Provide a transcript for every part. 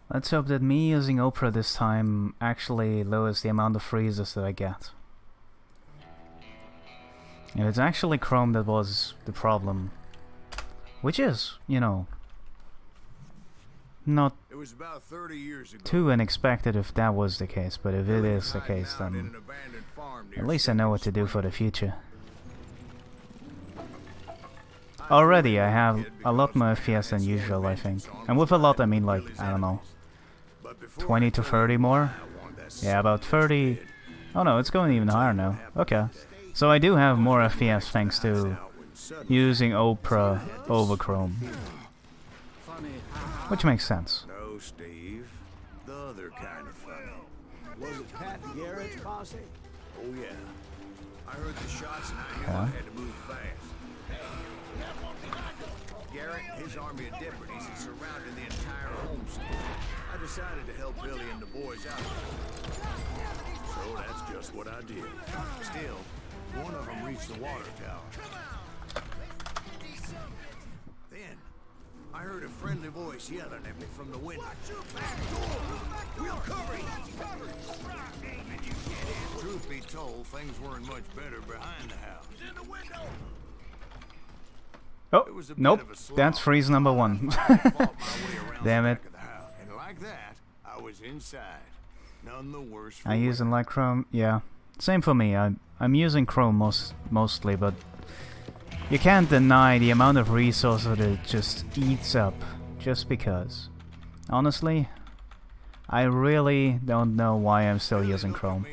Let's hope that me using Opera this time actually lowers the amount of freezes that I get. If it's actually Chrome that was the problem, which is, you know, not too unexpected if that was the case, but if it is the case, then at least I know what to do for the future. Already I have a lot more FPS than usual, I think. And with a lot I mean like, I don't know, 20 to 30 more? Yeah, about 30... Oh no, it's going even higher now. Okay. So I do have more FPS thanks to using Opera over Chrome. Which makes sense. No, Steve. The other kind of funny. Was it Pat Garrett's posse? Oh yeah. I heard the shots and I knew I had to move fast. Garrett and his army of deputies had surrounded the entire homestead. I decided to help Billy and the boys out. So that's just what I did. Still, one of them reached the water tower. Then, I heard a friendly voice yelling at me from the window. Watch your back door! We'll cover you! Truth be told, things weren't much better behind the house. In the window! Oh, nope, that's freeze number 1. Damn it. And like that, I was inside. None the worse for I using like Chrome, yeah. Same for me, I'm using Chrome mostly, but you can't deny the amount of resources that it just eats up, just because. Honestly, I really don't know why I'm still using Chrome.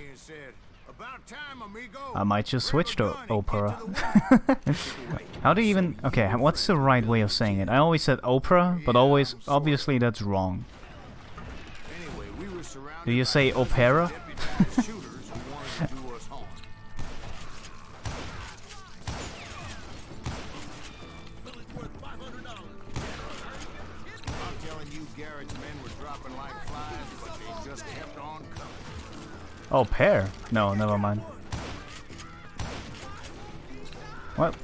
I might just switch to Opera. How do you even... Okay, what's the right way of saying it? I always said Opera, but always... Obviously that's wrong. Do you say Opera? Oh, pear? No, never mind. What?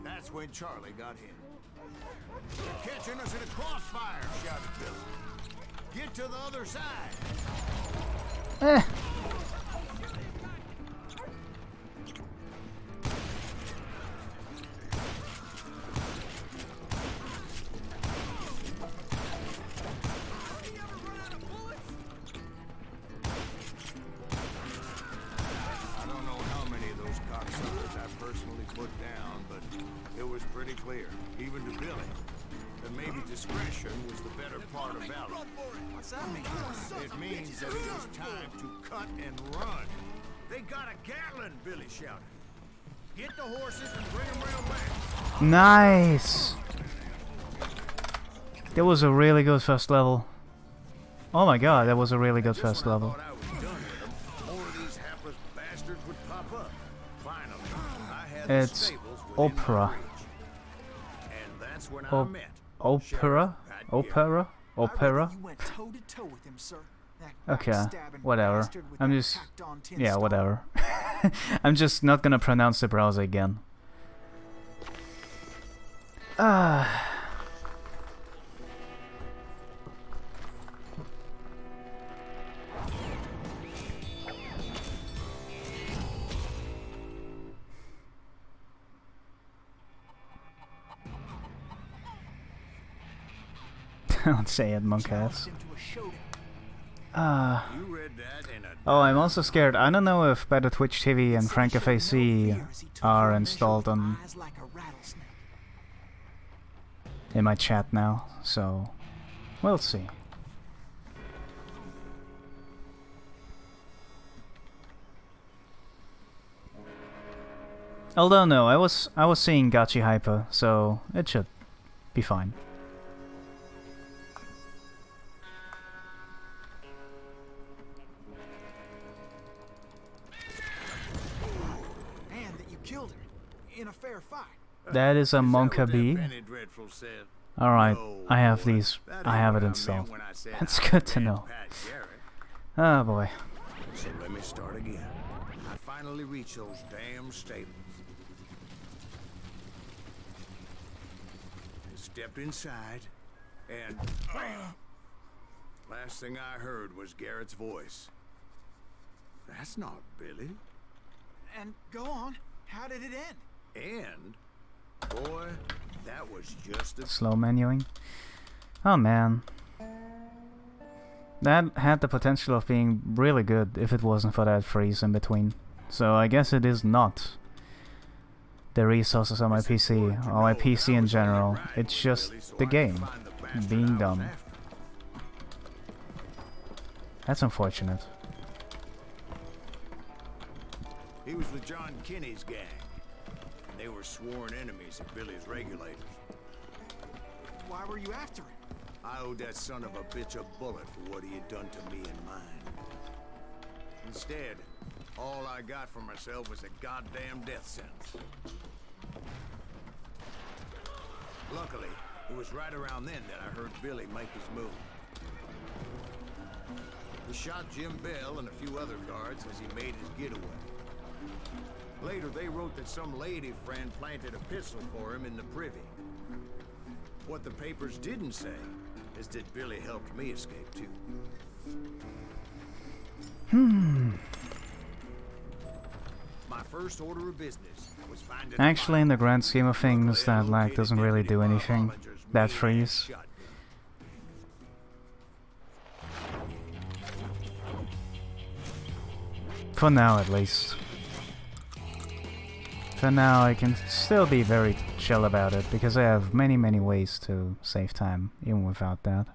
That's when Charlie got hit. You're catching us in a crossfire, shouted Billy. Get to the other side. Eh. Clear, even to Billy, that maybe discretion was the better part of valor. What's that mean? It means that it was time to cut and run. They got a Gatlin, Billy shouted. Get the horses and bring them round back. Nice! That was a really good first level. Oh my god, that was a really good first level. It's Opera. Opera? Opera? Opera? Okay, whatever. I'm just... Yeah, whatever. I'm just not gonna pronounce the browser again. Ah. Don't say it, monkass. Oh, I'm also scared. I don't know if Better Twitch TV and FrancoFAC are installed on in my chat now, so we'll see. Although no, I was seeing Gachi Hyper, so it should be fine. In a fair fight. That is a Monka B. Alright, I have these. I have it installed. That's good to know. Oh boy. So let me start again. I finally reached those damn stables. stepped inside, and bam! Last thing I heard was Garrett's voice. That's not Billy. And go on. How did it end? And, boy, that was just a... Slow menuing. Oh man. That had the potential of being really good if it wasn't for that freeze in between. So I guess it is not the resources on my PC, or my PC in general. It's just the game being dumb. That's unfortunate. He was with John Kinney's gang, and they were sworn enemies of Billy's regulators. Why were you after him? I owed that son of a bitch a bullet for what he had done to me and mine. Instead, all I got for myself was a goddamn death sentence. Luckily, it was right around then that I heard Billy make his move. He shot Jim Bell and a few other guards as he made his getaway. Later, they wrote that some lady friend planted a pistol for him in the privy. What the papers didn't say is that Billy helped me escape too. My first order of business was finding... Actually, in the grand scheme of things, that lag doesn't really do anything. That freeze. For now, at least. For now, I can still be very chill about it, because I have many ways to save time, even without that.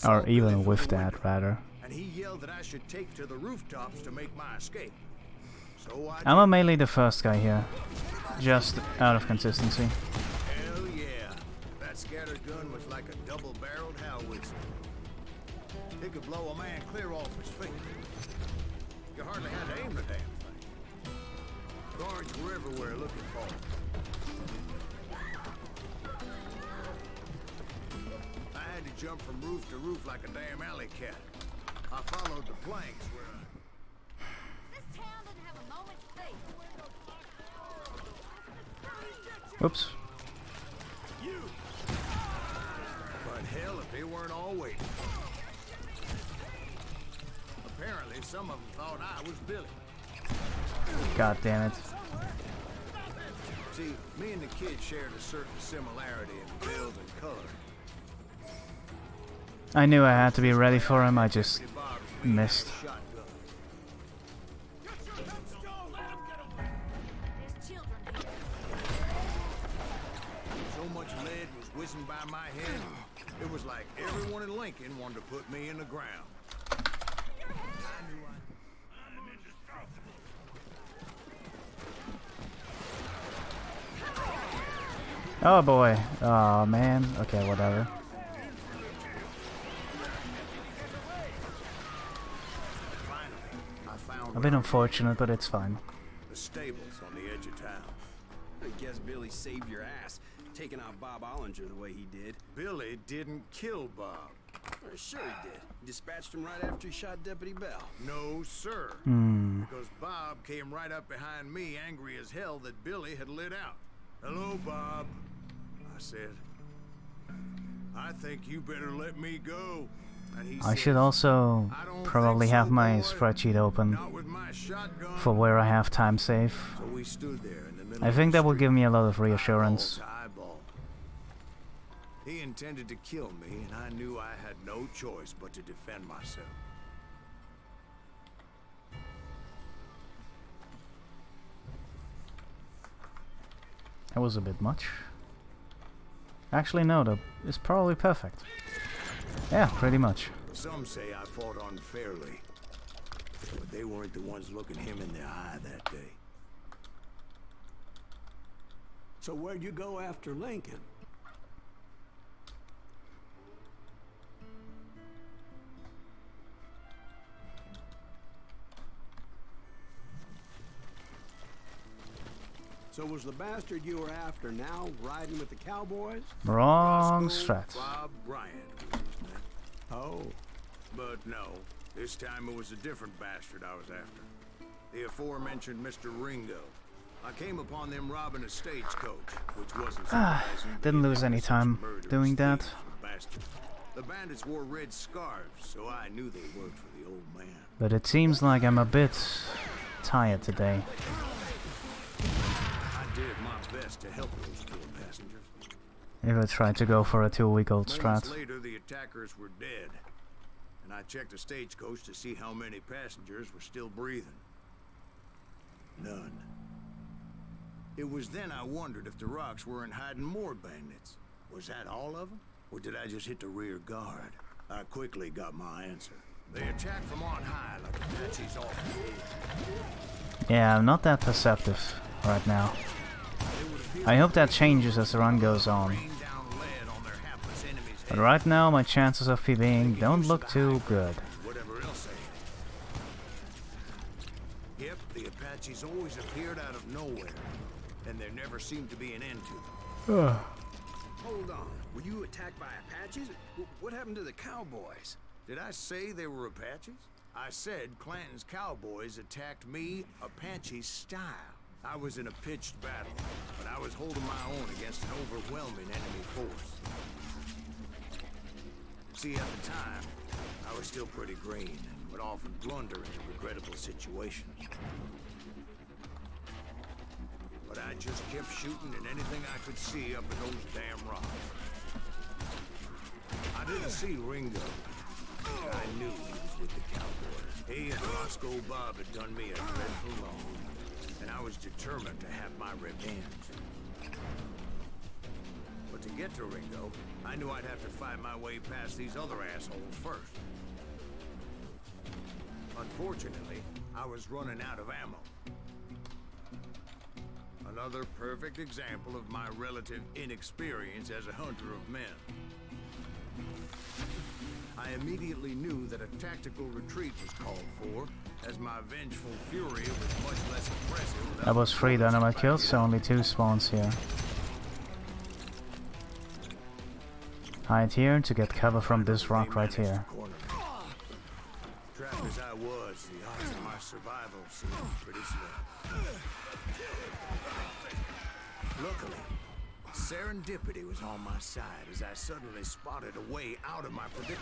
Or even with that, rather. And he yelled that I should take to the rooftops to make my escape. So I'm a mainly the first guy here, just out of consistency. Hell yeah, that scatter gun was like a double-barreled howitzer. It could blow a man clear off his feet. You hardly had to aim the damn thing. Guards were everywhere looking for him. I had to jump from roof to roof like a damn alley cat. I followed the planks where This town doesn't have a moment's faith. Oops. But hell, if they weren't all waiting. Apparently, some of them thought I was Billy. God damn it. See, me and the kid shared a certain similarity in build and color. I knew I had to be ready for him, I just missed. There's children here. So much lead was whizzing by my head, it was like everyone in Lincoln wanted to put me in the ground. Oh boy. Oh man. Okay, whatever. A bit unfortunate, but it's fine. The stables on the edge of town. I guess Billy saved your ass, taking out Bob Ollinger the way he did. Billy didn't kill Bob. Sure he did. Dispatched him right after he shot Deputy Bell. No, sir. Because Bob came right up behind me, angry as hell that Billy had lit out. Hello, Bob. I said, I think you better let me go. And he I says, should also "I don't probably think so, have my boy. spreadsheet open Not with my shotgun." for where I have time save. So we stood there in the middle I of think the that will street, give me a lot of eyeball reassurance. to eyeball. He intended to kill me, and I knew I had no choice but to defend myself. That was a bit much. Actually, no, that is probably perfect. Yeah, pretty much. Some say I fought unfairly, but they weren't the ones looking him in the eye that day. So where'd you go after Lincoln? So was the bastard you were after now riding with the cowboys? Wrong Roscoe strat. Bob Bryant was his name. Oh, But no, this time it was a different bastard I was after. The aforementioned Mr. Ringo. I came upon them robbing a stagecoach, which wasn't surprising. Didn't lose any time doing that. Bastards. The bandits wore red scarves, so I knew they worked for the old man. But it seems like I'm a bit tired today. I did my best to help those poor passengers. If I tried to go for a 2-week-old Moments strat. later, the attackers were dead, and I checked the stagecoach to see how many passengers were still breathing. None. It was then I wondered if the rocks weren't hiding more bandits. Was that all of them? Or did I just hit the rear guard? I quickly got my answer. They attacked from on high like Apaches often do. Yeah, I'm not that perceptive right now. I hope that changes as the run goes on. Rain down lead on their hapless enemies' But heads. right now my chances of PBing don't look too good. Whatever else they had. Yep, the Apaches always appeared out of nowhere, and there never seemed to be an end to them. Hold on. Were you attacked by Apaches? What happened to the cowboys? Did I say they were Apaches? I said Clanton's cowboys attacked me Apache style. I was in a pitched battle, but I was holding my own against an overwhelming enemy force. See, at the time, I was still pretty green and would often blunder into regrettable situations. But I just kept shooting at anything I could see up in those damn rocks. I didn't see Ringo. I knew he was with the cowboys. He and Roscoe Bob had done me a dreadful wrong, and I was determined to have my revenge. But to get to Ringo, I knew I'd have to fight my way past these other assholes first. Unfortunately, I was running out of ammo. Another perfect example of my relative inexperience as a hunter of men. I immediately knew that a tactical retreat was called for, as my vengeful fury was much less impressive. That was 3 dynamite kills, so only 2 spawns here. Hide here to get cover from this rock right here. Trapped as I was, the odds of my survival seemed pretty slim. Luckily, serendipity was on my side as I suddenly spotted a way out of my predicament.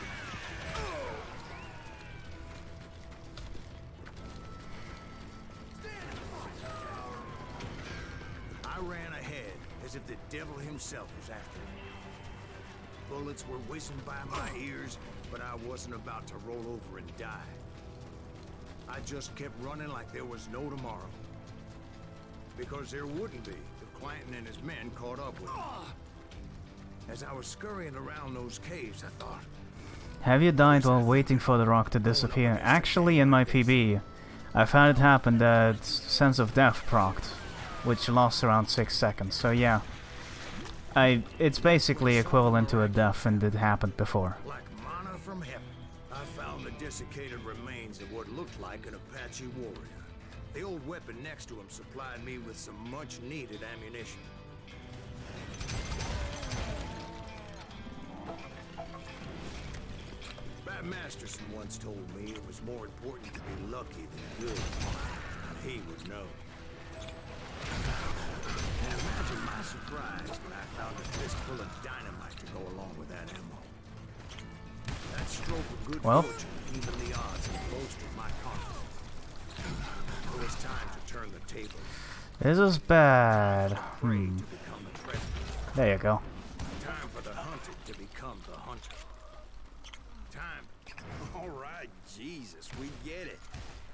I ran ahead as if the devil himself was after me. Bullets were whizzing by my ears, but I wasn't about to roll over and die. I just kept running like there was no tomorrow. Because there wouldn't be if Clanton and his men caught up with me. As I was scurrying around those caves, I thought, Have you died while waiting for the rock to disappear? Actually, in my PB, I've had it happen that Sense of Death procced, which lasts around 6 seconds, so yeah. It's basically equivalent to a death, and it happened before. like manna from heaven, I found the desiccated remains of what looked like an Apache warrior. The old weapon next to him supplied me with some much-needed ammunition. Bat Masterson once told me it was more important to be lucky than good. He would know. And imagine my surprise when I found a fistful of dynamite to go along with that ammo. That stroke of good fortune evened the odds and bolstered my confidence. It was time to turn the tables. This is bad. Afraid to become the president. There you go. Time for the hunted to become the hunter. Time. All right, Jesus, we get it.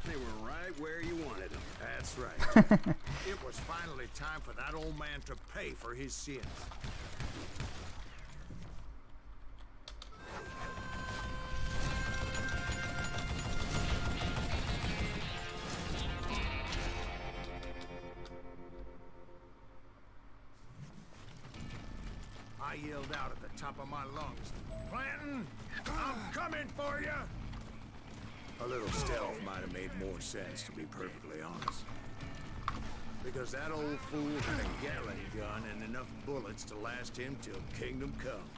They were right where you wanted them. That's right. It was finally time for that old man to pay for his sins. I yelled out at the top of my lungs, "Clanton, I'm coming for you!" A little stealth might have made more sense, to be perfectly honest. Because that old fool had a Gatling gun and enough bullets to last him till kingdom come.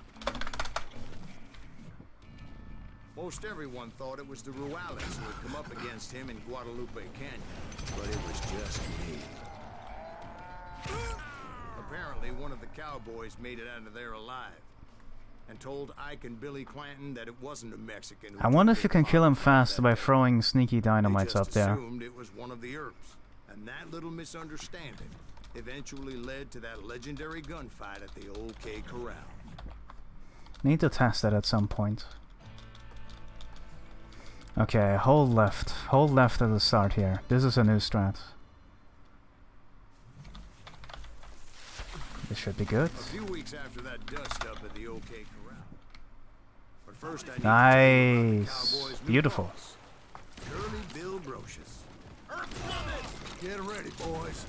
Most everyone thought it was the Ruales who had come up against him in Guadalupe Canyon, but it was just me. Apparently, one of the cowboys made it out of there alive and told Ike and Billy Clanton that it wasn't a Mexican who I wonder took if you their can kill him farm fast that by day. throwing sneaky They dynamites just up there. assumed it was one of the Earps, and that little misunderstanding eventually led to that legendary gunfight at the OK Corral. Need to test that at some point. Okay, hold left. Hold left at the start here. This is a new strat. This should be good. A few weeks after that dust up at the OK Corral. But first I need to tell you about the Nice. Cowboys' new Beautiful. boss, Curly Bill Brocious. Get ready, boys.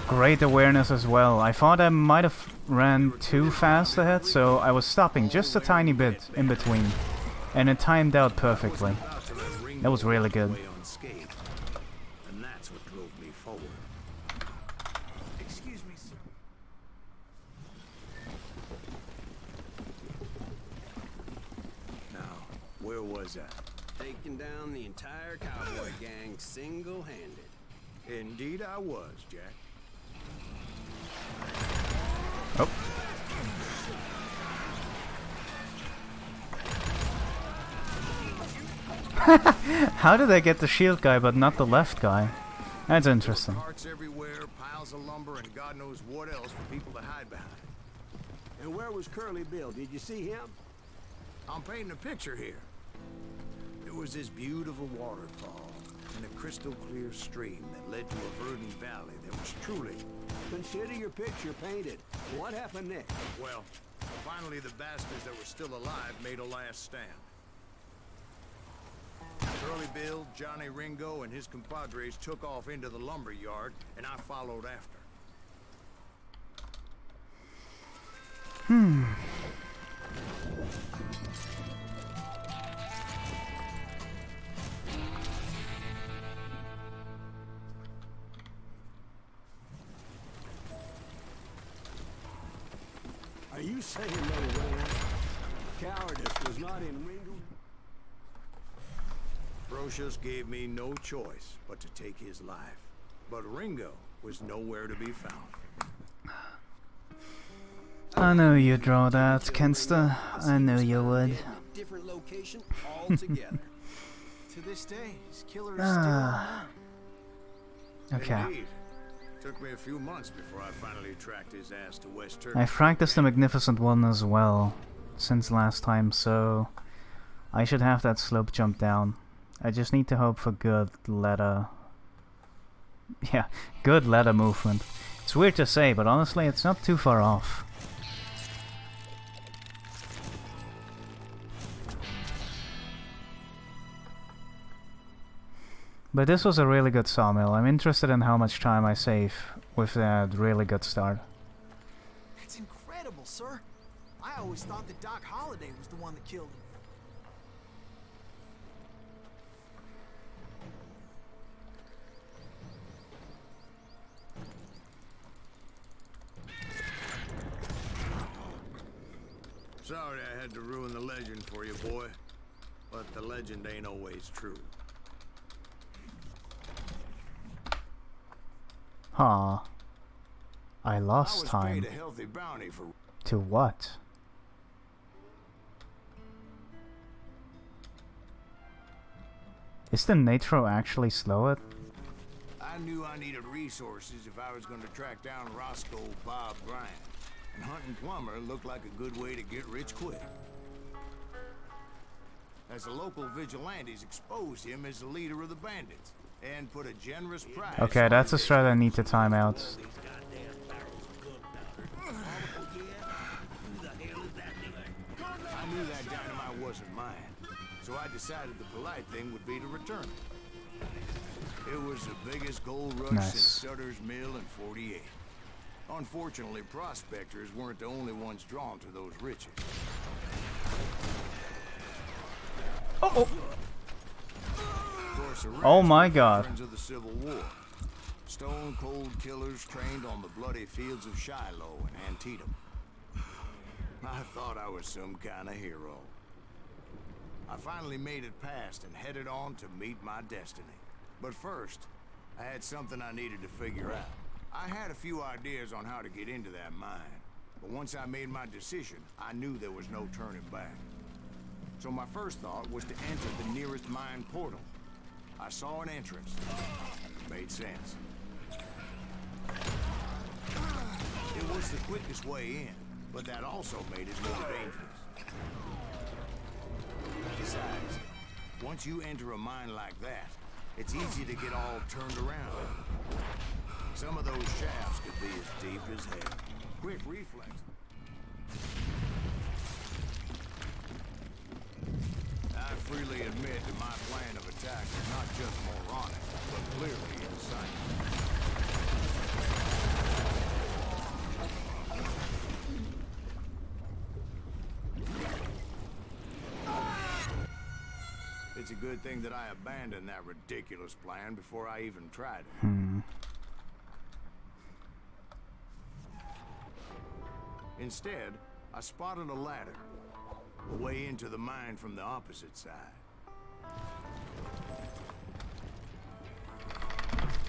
Great awareness as well. I thought I might have ran too fast ahead, so I was stopping just a tiny bit in between. And it timed out perfectly. That was really good. And that's what drove me forward. Excuse me, sir. Now, where was I? Taking down the entire cowboy gang single-handed. Indeed I was, Jack. Oh. How did I get the shield guy but not the left guy? That's interesting. Carts everywhere, piles of lumber, and God knows what else for people to hide behind. And where was Curly Bill? Did you see him? I'm painting a picture here. There was this beautiful waterfall and a crystal clear stream that led to a verdant valley that was truly... Consider your picture painted. What happened next? Well, finally the bastards that were still alive made a last stand. Curly Bill, Johnny Ringo, and his compadres took off into the lumber yard, and I followed after. Are you saying they ran? Cowardice was not in Ringo? Brocious gave me no choice but to take his life. But Ringo was nowhere to be found. I knew you'd draw that, Kenster. I knew you would. Different location altogether. To this day, his killer is still unknown. Okay. Indeed. Took me a few months before I finally tracked his ass to West Turkey. I practiced the Magnificent One as well since last time, so I should have that slope jump down. I just need to hope for good ladder. Yeah, good ladder movement. It's weird to say, but honestly, it's not too far off. But this was a really good sawmill. I'm interested in how much time I save with that really good start. That's incredible, sir. I always thought that Doc Holliday was the one that killed him. Sorry I had to ruin the legend for you, boy. But the legend ain't always true. Huh. I I lost was time. paid a healthy bounty for... To what? Is the nitro actually slow? I knew I needed resources if I was going to track down Roscoe Bob Bryant. And hunting Plumber looked like a good way to get rich quick. As the local vigilantes exposed him as the leader of the bandits and put a generous price... Okay, that's a strat I need to time out. I knew that dynamite wasn't mine, so I decided the polite thing would be to return it. It was the biggest gold rush Nice. since Sutter's Mill in '48. Unfortunately, prospectors weren't the only ones drawn to those riches. Oh, Of course, the Oh rest my were God. veterans of the Civil War. Stone-cold killers trained on the bloody fields of Shiloh and Antietam. I thought I was some kind of hero. I finally made it past and headed on to meet my destiny. But first, I had something I needed to figure out. I had a few ideas on how to get into that mine, but once I made my decision, I knew there was no turning back. So my first thought was to enter the nearest mine portal. I saw an entrance. Made sense. It was the quickest way in, but that also made it more dangerous. Besides, once you enter a mine like that, it's easy to get all turned around. Some of those shafts could be as deep as hell. Quick reflex. I freely admit that my plan of attack is not just moronic, but clearly insane. It's a good thing that I abandoned that ridiculous plan before I even tried it. Instead, I spotted a ladder, a way into the mine from the opposite side.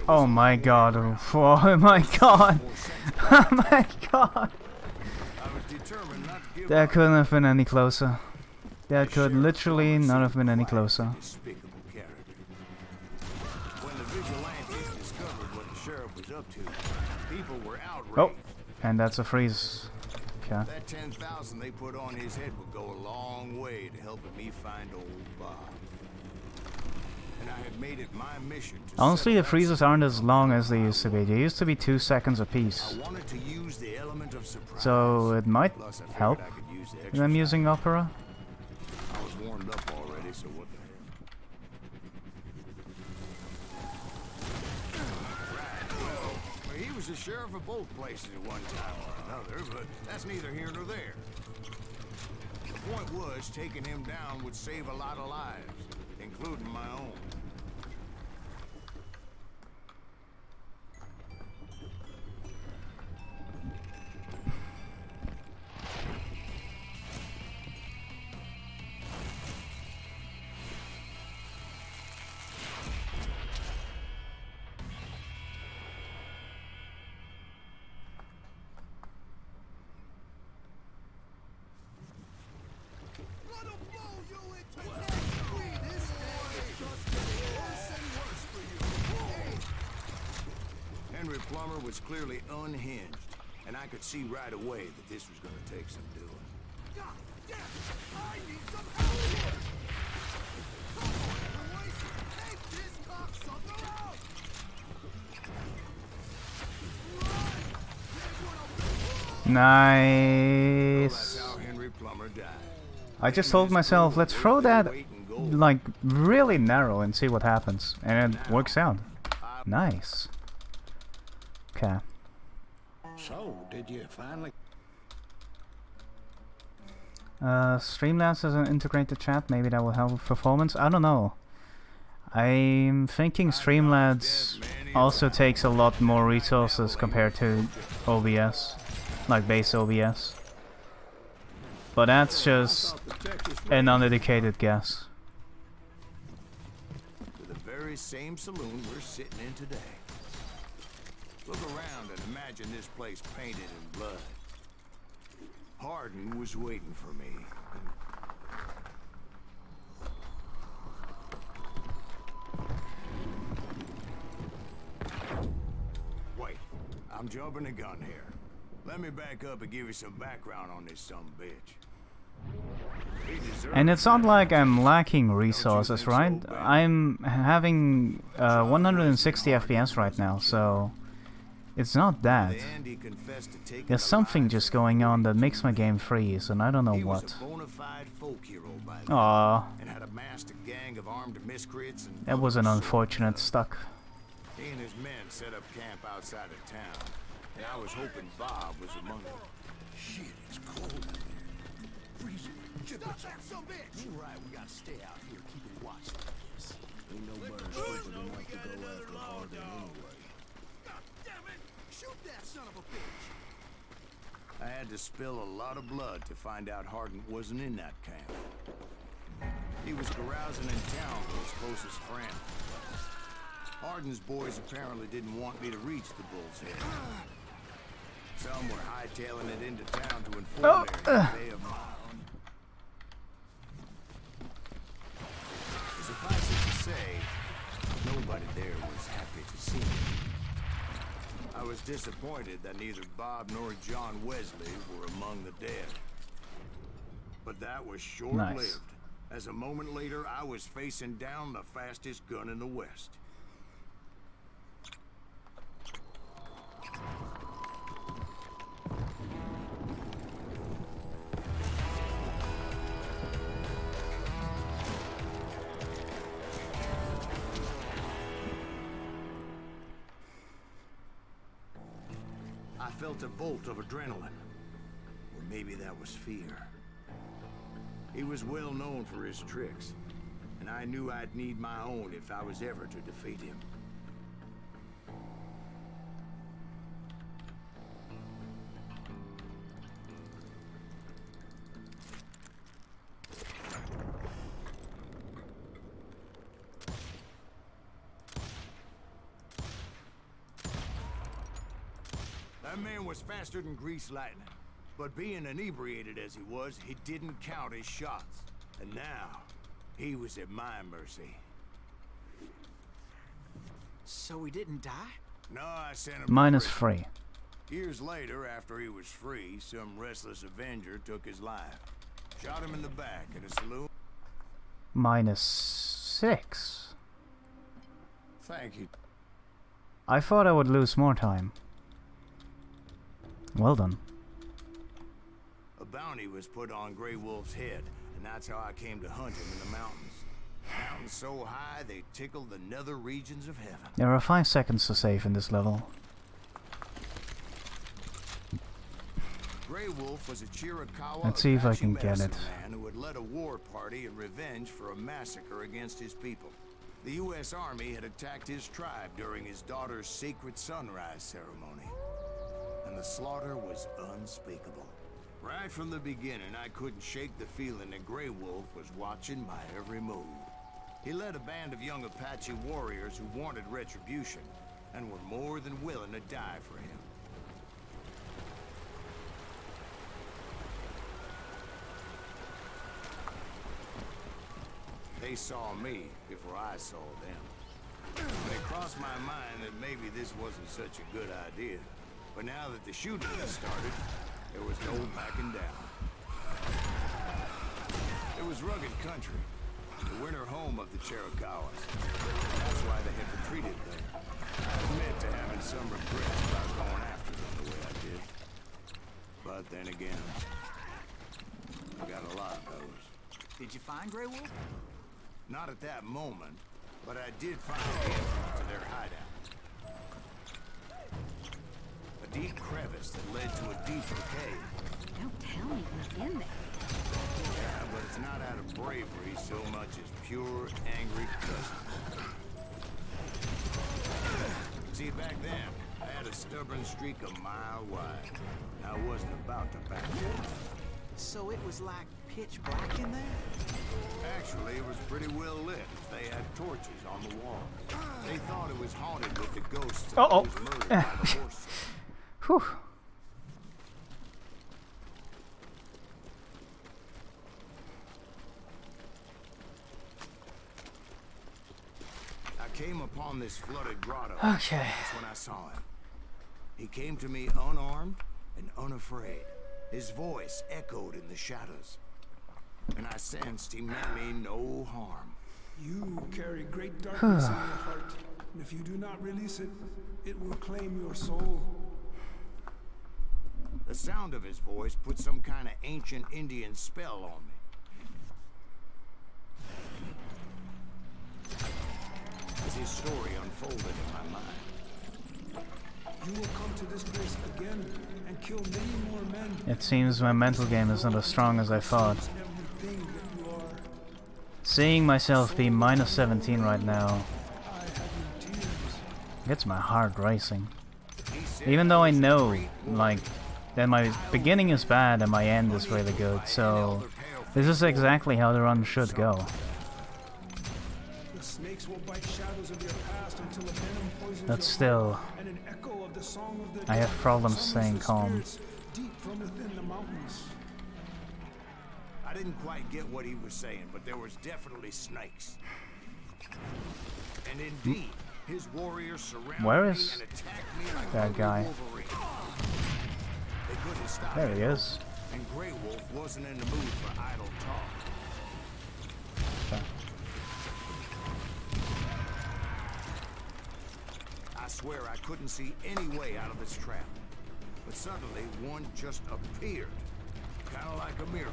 Oh my god. Oh my god. Oh my god. I was determined not to give That up. couldn't have been any closer. That could literally not have been any closer. Despicable character. When the vigilantes discovered what the sheriff was up to, people were outraged. Oh, and that's a freeze. Okay. That 10,000 they put on his head would go a long way to helping me find old Bob. And I had made it my mission to Honestly, settle the that freezes aren't as long as they used to be. They used to be 2 seconds I apiece. wanted to use the element of surprise. So it might Plus, I figured help I could use the when extra I'm time. using Opera. I was warmed up already, so what the hell? Right, well, he was the sheriff of both places at one time or another, but that's neither here nor there. The point was, taking him down would save a lot of lives, including my own. Henry Plummer was clearly unhinged, and I could see right away that this was going to take some doing. God damn! I need some help here! Come on, boys! Take this cocksucker out! Nice. That's how Henry Plummer died. I just told myself, let's throw that like really narrow and see what happens. And it works out. Nice. Okay. So, did you finally... Streamlabs doesn't integrate the chat. Maybe that will help with performance. I don't know. I'm thinking Streamlabs also takes a lot more resources compared to OBS, like base OBS. But that's just an uneducated guess. To the very same saloon we're sitting in today. Look around and imagine this place painted in blood. Hardin was waiting for me. Wait, I'm jumping the gun here. Let me back up and give you some background on this sumbitch. He deserves And it's not better. like I'm lacking resources, right? I'm having 160 FPS right now, so it's not that. In the end, he confessed to taking There's the something lives just of going on that people. makes my game freeze, and I don't know He was what. a bona fide folk hero by then, Aww, and had amassed a gang of armed miscreants and that was an buggers. unfortunate stuck. He and his men set up camp outside of town, and I was hoping Bob was among them. Shit, it's cold out there. Freezing. Stop that sumbitch! You're right, we gotta stay out here keeping watch like this. Ain't no bird stupid enough to go after Harden anyway. God damn it! Shoot that son of a bitch! I had to spill a lot of blood to find out Hardin wasn't in that camp. He was carousing in town with his closest friend. Arden's boys apparently didn't want me to reach the Bull's Head. Some were hightailing it into town to inform their they of my own. Suffice it to say, nobody there was happy to see me. I was disappointed that neither Bob nor John Wesley were among the dead. But that was short-lived. Nice. As a moment later, I was facing down the fastest gun in the West. I felt a bolt of adrenaline. Or maybe that was fear. He was well known for his tricks, and I knew I'd need my own if I was ever to defeat him. That man was faster than greased lightning. But being inebriated as he was, he didn't count his shots. And now, he was at my mercy. So he didn't die? No, I sent him Minus to prison. 3. Years later, after he was free, some restless Avenger took his life. Shot him in the back at a saloon. Minus 6. Thank you. I thought I would lose more time. Well done. A bounty was put on Grey Wolf's head, and that's how I came to hunt him in the mountains. Mountains so high they tickled the nether regions of heaven. There are 5 seconds to save in this level. Grey Wolf was a Chiricahua Let's see if I Apache can get medicine it. man who had led a war party in revenge for a massacre against his people. The U.S. Army had attacked his tribe during his daughter's sacred sunrise ceremony, and the slaughter was unspeakable. Right from the beginning, I couldn't shake the feeling that Grey Wolf was watching my every move. He led a band of young Apache warriors who wanted retribution and were more than willing to die for him. They saw me before I saw them. It crossed my mind that maybe this wasn't such a good idea. But now that the shooting had started, there was no backing down. It was rugged country, the winter home of the Chiricahuas. That's why they had retreated there. I admit to having some regrets about going after them the way I did. But then again, I got a lot of those. Did you find Grey Wolf? Not at that moment, but I did find the entrance to their hideout. A deep crevice that led to a deeper cave. Don't tell me who's in there. Yeah, but it's not out of bravery so much as pure, angry cousin. See, back then, I had a stubborn streak a mile wide. I wasn't about to back down. So it was like pitch black in there? Actually, it was pretty well lit. They had torches on the wall. They thought it was haunted with the ghosts of Uh-oh. those murdered by the horse. Whew. I came upon this flooded grotto. Okay. That's when I saw him. He came to me unarmed and unafraid. His voice echoed in the shadows. And I sensed he meant me no harm. You carry great darkness in your heart, and if you do not release it, it will claim your soul. The sound of his voice put some kind of ancient Indian spell on me. As his story unfolded in my mind. You will come to this place again and kill many more men. It seems my mental game is not as strong as I thought. Everything that you are. Seeing myself be minus 17 right now I have your tears. gets my heart racing. He said Even though I was a know, great like, that my beginning is bad and my end is really good, so this is exactly how the run should go. Snakes will bite shadows of your past until a venom poisons But your still, heart, and an echo of the song of the I have dead problems summons staying the calm. spirits deep from within the mountains. I didn't quite get what he was saying, but there was definitely snakes. And indeed, his warriors surrounded Where me is and attacked me like that hungry guy? Wolverine. They couldn't stop There me, he is. and Grey Wolf wasn't in the mood for idle talk. Okay. I swear I couldn't see any way out of this trap. But suddenly, one just appeared. Kind of like a miracle.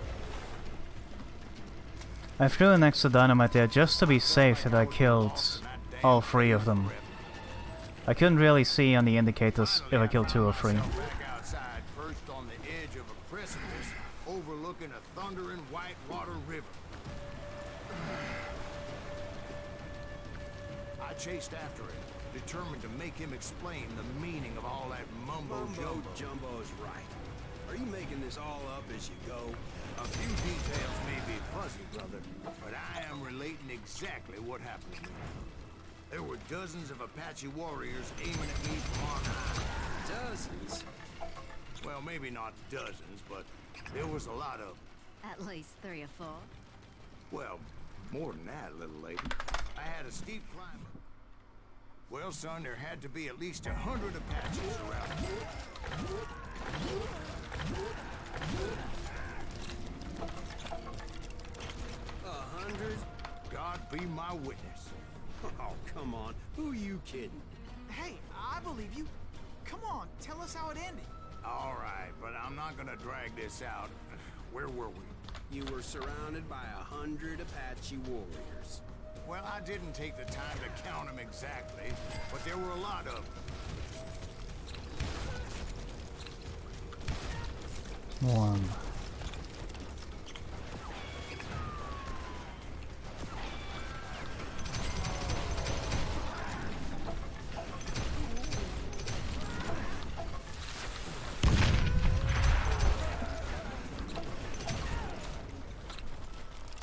I threw an extra dynamite there just to be safe that I killed all 3 of them. I couldn't really see on the indicators if I killed 2 or 3. Back outside, perched on the edge of a precipice, overlooking a thundering whitewater river. I chased after him, determined to make him explain the meaning of all that mumbo jumbo. Jumbo's right. Are you making this all up as you go? A few details may be fuzzy, brother, but I am relating exactly what happened to me. There were dozens of Apache warriors aiming at me from on high. Dozens. Well, maybe not dozens, but there was a lot of, At least 3 or 4. well, more than that, little lady. I had a steep climb. Well, son, there had to be at least 100 Apaches around here. 100? God be my witness. Oh, come on. Who are you kidding? Hey, I believe you. Come on, tell us how it ended. All right, but I'm not gonna drag this out. Where were we? You were surrounded by 100 Apache warriors. Well, I didn't take the time to count them exactly, but there were a lot of them. 1.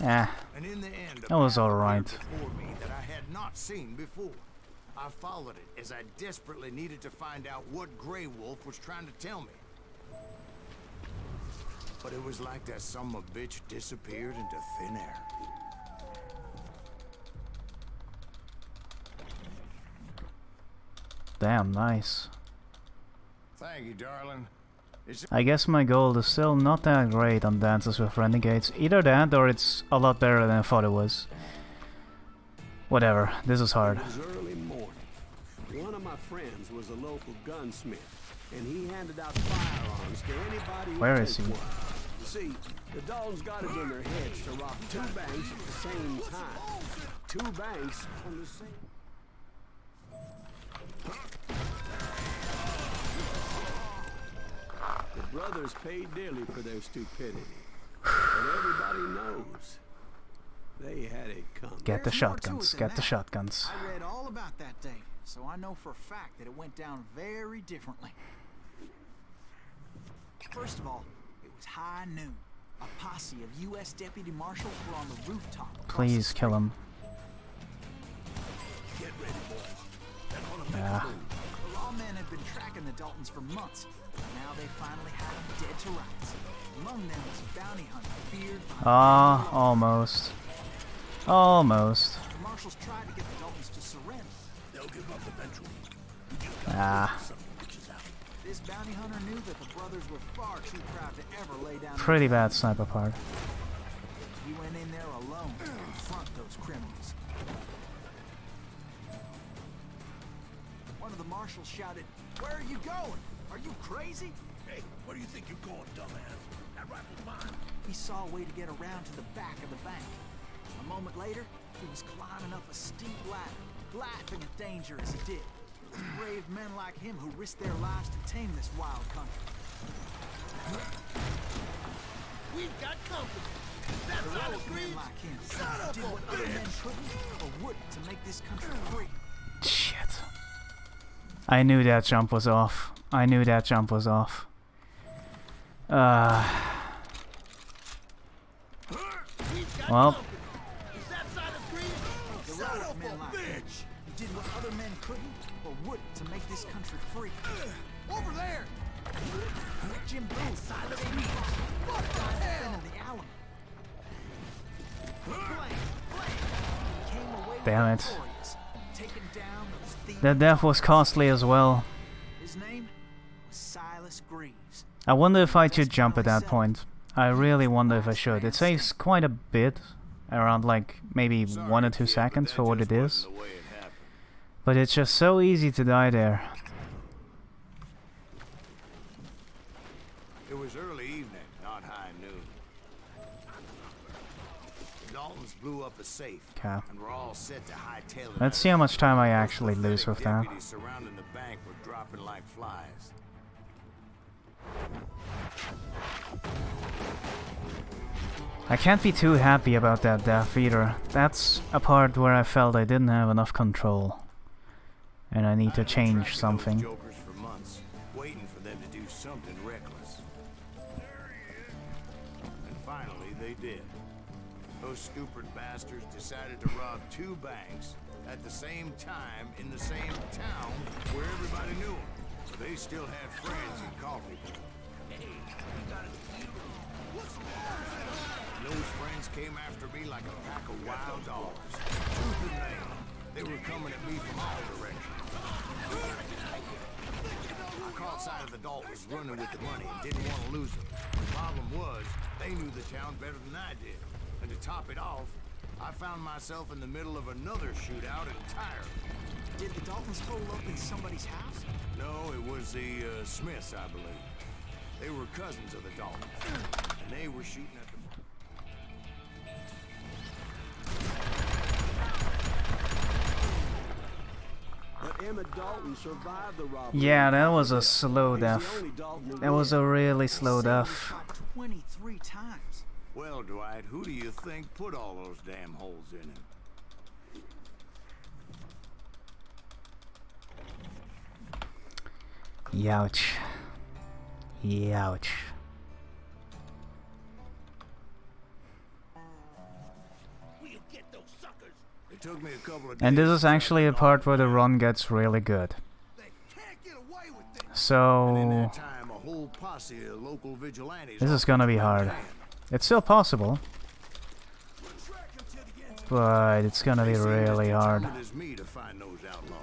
And in the end, That was all right. before me that I had not seen before. I followed it as I desperately needed to find out what Grey Wolf was trying to tell me. But it was like that son of a bitch disappeared into thin air. Damn, nice. Thank you, darling. I guess my gold is still not that great on Dances with Renegades. Either that or it's a lot better than I thought it was. Whatever, this is hard. It was early morning. One of my friends was a local gunsmith, and he handed out firearms to anybody who Where is took he? one. You see, the Daltons got it in their heads to rob 2 banks at the same time. 2 banks on the same... The brothers paid dearly for their stupidity. But everybody knows they had it coming. Get the There's more to shotguns, it than get the that. shotguns. I read all about that day, so I know for a fact that it went down very differently. First of all, it was high noon. A posse of U.S. deputy marshals were on the rooftop. across the Please street. kill him. Get ready, boys. Yeah. The lawmen had been tracking the Daltons for months. Now they finally had them dead to rights. Among them was a bounty hunter feared by Ah, almost. Almost. the marshals tried to get the Daltons to surrender. They'll give up eventually. Ah, This bounty hunter knew that the brothers were far too proud to ever lay down. their pretty lives. bad sniper part. He went in there alone to confront those criminals. One of the marshals shouted, "Where are you going? Are you crazy?" Hey, where do you think you're going, dumbass? That rifle's mine. He saw a way to get around to the back of the bank. A moment later, he was climbing up a steep ladder, laughing at danger as he did. It was brave men like him who risked their lives to tame this wild country. We've got company. That side Heroic of men Greaves. like him Son of did a what other men bitch. couldn't or wouldn't to make this country free. Shit. I knew that jump was off. I knew that jump was off. We've got Well. company. Is that side of Greaves? Son Heroic of men a this country free. Over there! Jim Booth, Silas Reeves. What the hell? In the Alamo. Came away Damn it. victorious, taking down those thieves. The death was costly as well. His name was Silas Greaves. I wonder if I should jump at that point. I really wonder if I should. It saves quite a bit, around like maybe 1 or 2 seconds for what it is. But it's just so easy to die there. It was early evening, not high noon. The Daltons blew up a safe, Okay. and we're all set to hightail it. Let's see how much time I actually lose with that. Deputies surrounding the bank were dropping like flies. I can't be too happy about that death either. That's a part where I felt I didn't have enough control. And I need to change something. Jokers for months, waiting for them to do something reckless. And finally, they did. Those stupid bastards decided to rob 2 banks at the same time in the same town where everybody knew them. They still had friends and coffee. Those friends came after me like a pack of wild dogs. Tooth and nail. They were coming at me from all directions. I caught sight of the Daltons running with the money and didn't want to lose them. The problem was, they knew the town better than I did. And to top it off, I found myself in the middle of another shootout entirely. Did the Daltons hole up in somebody's house? No, it was the Smiths, I believe. They were cousins of the Daltons, and they were shooting at the... But Emmett Dalton survived the robbery. Yeah, that was a slow He's the death. only Dalton who That was a really slow Said he was death. shot 23 times. Well, Dwight, who do you think put all those damn holes in him? Youch. Youch. It took me a couple of And this days is to actually the track part where the down. run gets really good. They can't get away with this. In So that time, a whole posse of local vigilantes... this is gonna be hard. It's still possible, Track him to the end. but it's gonna be really hard. As me to find those outlaws.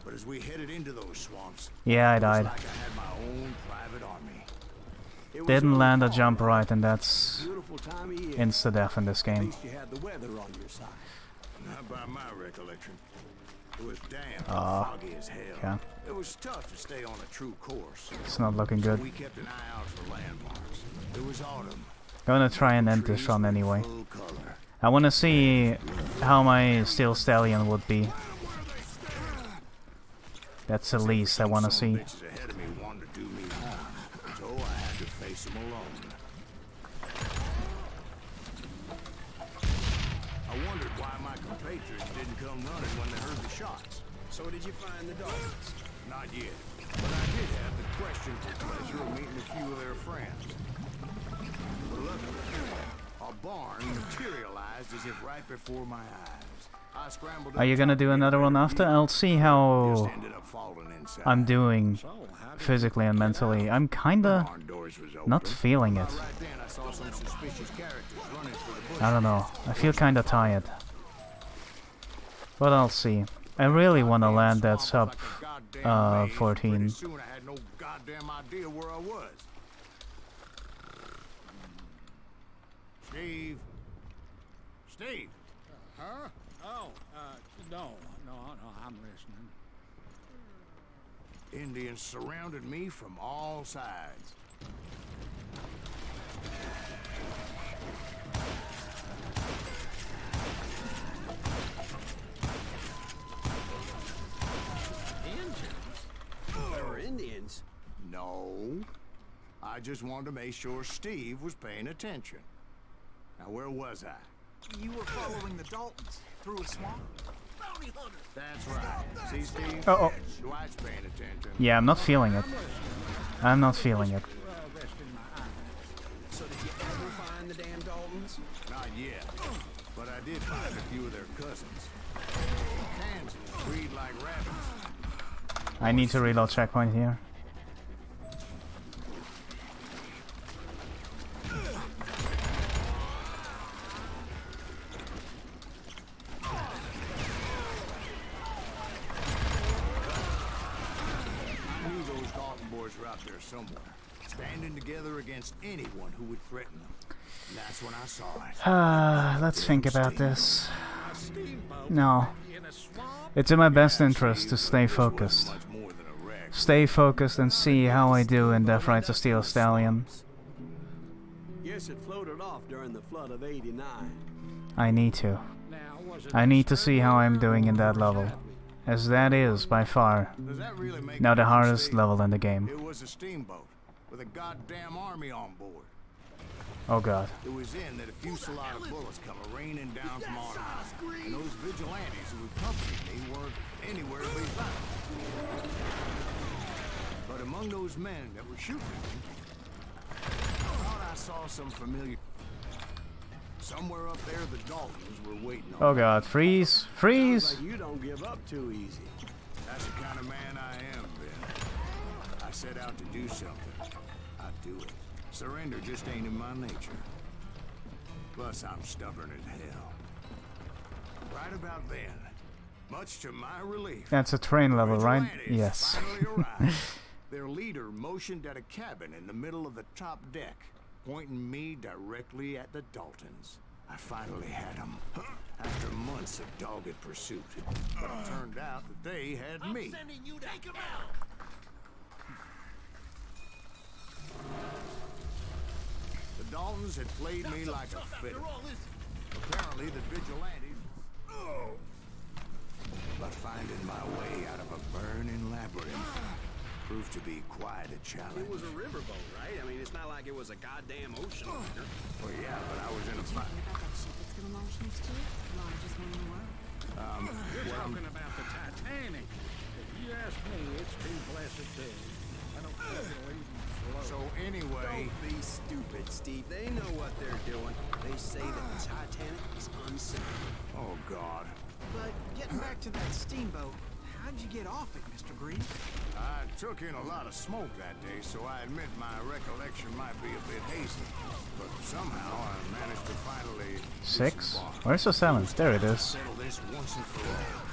But as we headed into those swamps, Yeah, I it was died. like I had my own private army. It was Didn't early land a fall. jump right, and that's Beautiful time of year. insta-death in this At game. least you had the weather on your side. Not by my recollection. It was damp and foggy as hell. okay. It was tough to stay on a true course. It's not looking good. We kept an eye out for landmarks. It was autumn. Gonna try and end this Trees run were in anyway. full color. I wanna see how my Steel Stallion would be. That's the least I wanna Some see. bitches ahead of me wanted to do me harm, so I had to face them alone. I wondered why my compatriots didn't come running when they heard the shots. So did you find the Daltons? Not yet, but I did have the questionable pleasure of meeting a few of their friends. But luckily, a barn materialized as if right before my eyes. I scrambled Are you gonna do another one after? I'll see how ended up falling inside. I'm doing physically and mentally. I'm kinda Barn doors was open. not feeling it. Right then, I saw some suspicious characters running for the bush. I don't know. I feel kinda tired. But I'll see. I really wanna land that sub 14. Soon I had no goddamn idea where I was. Steve. Steve. Huh? Oh, no, I'm listening. Indians surrounded me from all sides. There were Indians. No. I just wanted to make sure Steve was paying attention. Now, where was I? You were following the Daltons through a swamp? That's right. See, Steve? Uh-oh. Dwight's paying attention. Yeah, I'm not feeling it. I'm not feeling it. So did you ever find the damn Daltons? Not yet. But I did find a few of their cousins. Kansans breed like rabbits. I need to reload checkpoint here. I knew those Dalton boys were out there somewhere, standing together against anyone who would threaten them. And that's when I saw it. Let's think about this. No. It's in my best interest to stay focused. Much more than a wreck. Stay focused and see how I do in Death Rides to Steal a Stallion. Guess it floated off during the flood of '89. I need to. I need to see how I'm doing in that level. As that is, by far, Does that really make now the any hardest sense? level in the game. It was a steamboat with a goddamn army on board. Oh god. It was in that a fusillade of bullets come raining down from on high. And those vigilantes who accompanied me weren't anywhere to be found. But among those men that were shooting me, I thought I saw some familiar... Somewhere up there, the Daltons were waiting on Oh me. god. Freeze! Freeze! Like you don't give up too easy. That's the kind of man I am, Ben. I set out to do something. I do it. Surrender just ain't in my nature. Plus, I'm stubborn as hell. Right about then, much to my relief, That's a train level, right? vigilantes Yes. finally arrived. Their leader motioned at a cabin in the middle of the top deck, pointing me directly at the Daltons. I finally had them, after months of dogged pursuit. But it turned out that they had me. The Daltons had played me like a fiddle. Apparently, the vigilantes... But finding my way out of a burning labyrinth proved to be quite a challenge. It was a riverboat, right? I mean, it's not like it was a goddamn ocean liner. Well, yeah, but I was in a fight. About that ship that's gonna launch next year? Largest one in the world. You're talking about the Titanic. If you ask me, it's too blessed big. I don't think it'll even float. So anyway, Don't be stupid, Steve. They know what they're doing. They say that the Titanic is unsinkable. oh God, But getting back to that steamboat, how'd you get off it, Mr. Green? I took in a lot of smoke that day, so I admit my recollection might be a bit hazy. But somehow I managed to finally... hit some 6? bottom. Where's the 7? There it is. Settle this once and for all.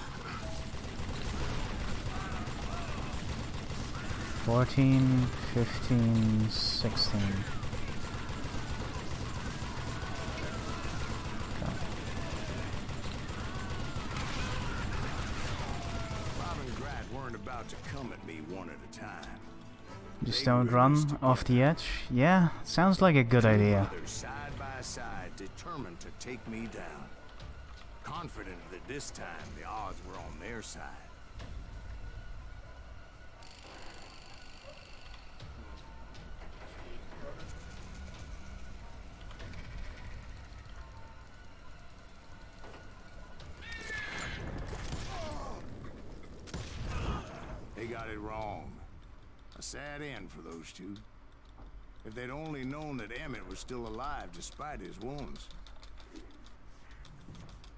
14, 15, 16. Bob and Grat weren't about to come at me one at a time. Just don't run off the edge? Yeah, sounds like a good idea. Brothers side by side, determined to take me down. Confident that this time the odds were on their side. They got it wrong. A sad end for those two. If they'd only known that Emmett was still alive despite his wounds.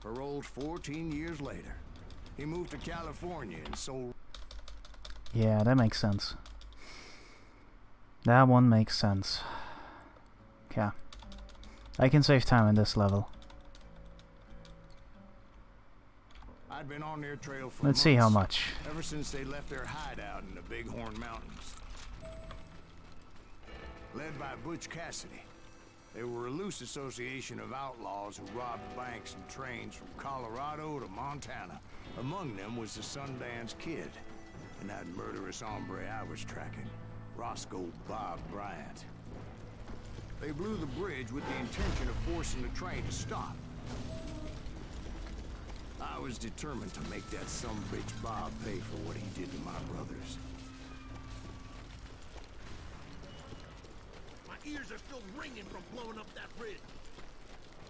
Paroled 14 years later, he moved to California and sold... Yeah, that makes sense. That one makes sense. Yeah. I can save time in this level. I'd been on their trail for Let's see how months, much. ever since they left their hideout in the Bighorn Mountains. Led by Butch Cassidy, they were a loose association of outlaws who robbed banks and trains from Colorado to Montana. Among them was the Sundance Kid, and that murderous hombre I was tracking, Roscoe Bob Bryant. They blew the bridge with the intention of forcing the train to stop. I was determined to make that sumbitch Bob pay for what he did to my brothers. My ears are still ringing from blowing up that bridge.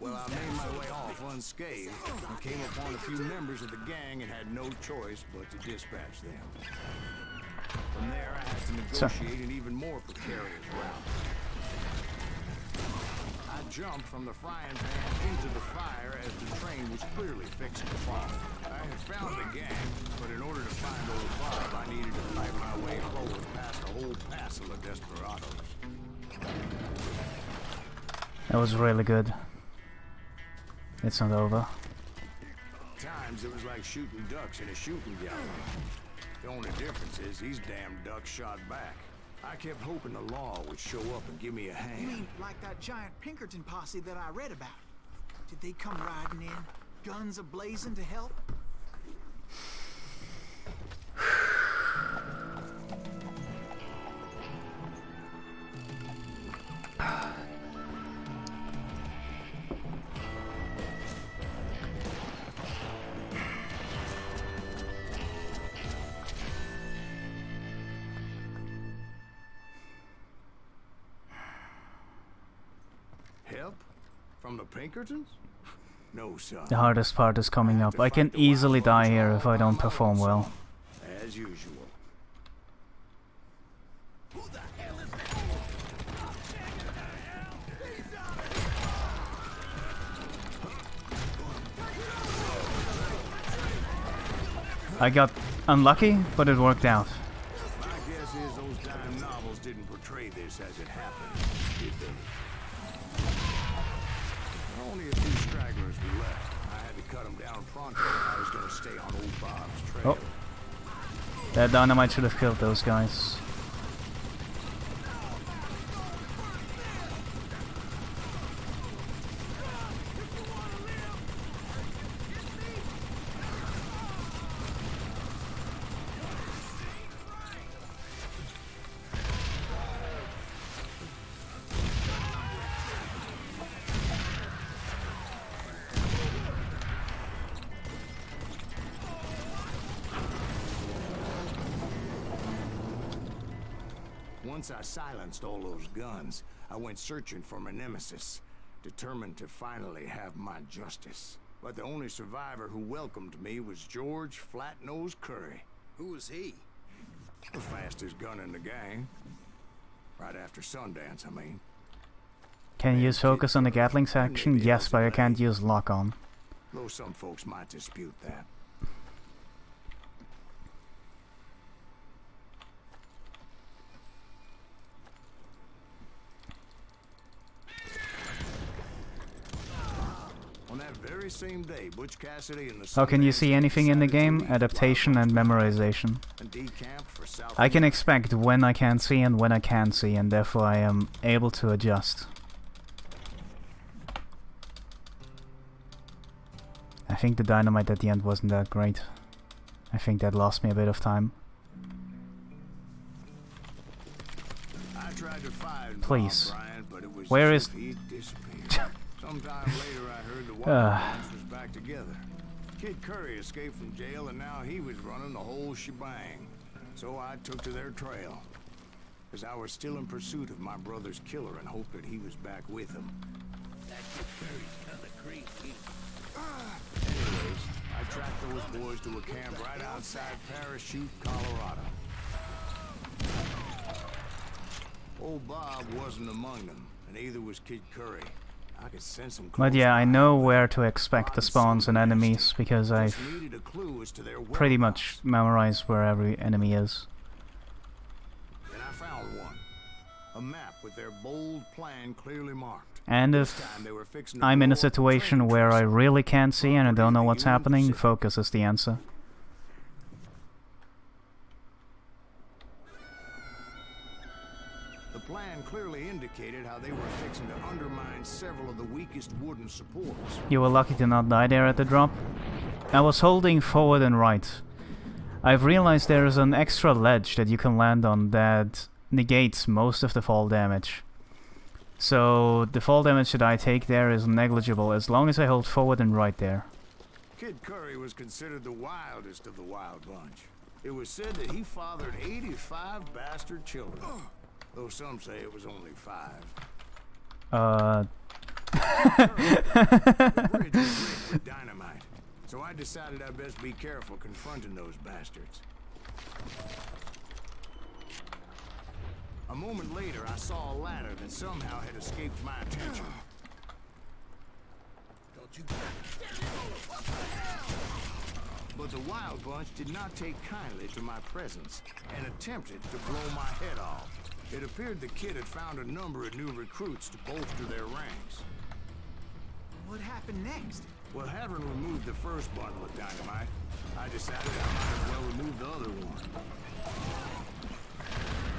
Well, I made my way off unscathed and came upon a few members of the gang and had no choice but to dispatch them. From there, I had to negotiate an even more precarious route. I jumped from the frying pan into the fire as the train was clearly fixing to fall. I had found the gang, but in order to find old Bob, I needed to fight my way forward past a whole passel of desperados. That was really good. It's not over. Times it was like shooting ducks in a shooting gallery. The only difference is these damn ducks shot back. I kept hoping the law would show up and give me a You hand. mean like that giant Pinkerton posse that I read about? Did they come riding in, guns a-blazing to help? Help? From the Pinkertons? No, son. The hardest part is coming up. I can easily die here if I don't perform well. As usual. I got unlucky, but it worked out. My guess is those dime novels didn't portray this as it happened, did they? There were only a few stragglers were left. I had to cut them down pronto if I was going to stay on old Bob's trail. Oh. That dynamite should have killed those guys. Once I silenced all those guns, I went searching for my nemesis, determined to finally have my justice. But the only survivor who welcomed me was George Flat-Nose Curry. Who was he? The fastest gun in the gang. Right after Sundance, I mean. Can you use focus on the Gatling section? Yes, but I can't use lock on. Though some folks might dispute that. On that very same day, Butch Cassidy and the How can you Sundance see anything in the decided to game? leave Adaptation and memorization. and decamp for South I can America. expect when I can see and when I can't see, and therefore I am able to adjust. I think the dynamite at the end wasn't that great. I think that lost me a bit of time. I tried to find Please. Bob Bryant, but it was Where as is- if he'd disappeared. Sometime later I heard the Wild Bunch was back together. Kid Curry escaped from jail and now he was running the whole shebang. So I took to their trail. Because I was still in pursuit of my brother's killer and hoped that he was back with him. That Kid Curry's kinda creepy. Anyways, I tracked those boys to a camp right outside Parachute, Colorado. Old Bob wasn't among them, and neither was Kid Curry. I could sense him close But yeah, I by. know where to expect the spawns and enemies, because I've Just needed a clue as to their pretty much whereabouts. memorized where every enemy is. And I found one. A map with their bold plan clearly marked. And This if time they were fixing to I'm in blow a up the situation train where I trestle. really can't see and I don't know what's Union happening, Pacific. focus is the answer. The plan clearly indicated how they were fixing to undermine several of the weakest wooden supports. You were lucky to not die there at the drop. I was holding forward and right. I've realized there is an extra ledge that you can land on that negates most of the fall damage. So the fall damage that I take there is negligible as long as I hold forward and right there. Kid Curry was considered the wildest of the Wild Bunch. It was said that he fathered 85 bastard children, though some say it was only 5. The bridge was rigged with dynamite, so I decided I'd best be careful confronting those bastards. A moment later, I saw a ladder that somehow had escaped my attention. But the Wild Bunch did not take kindly to my presence and attempted to blow my head off. It appeared the kid had found a number of new recruits to bolster their ranks. What happened next? Well, having removed the first bundle of dynamite, I decided I might as well remove the other one.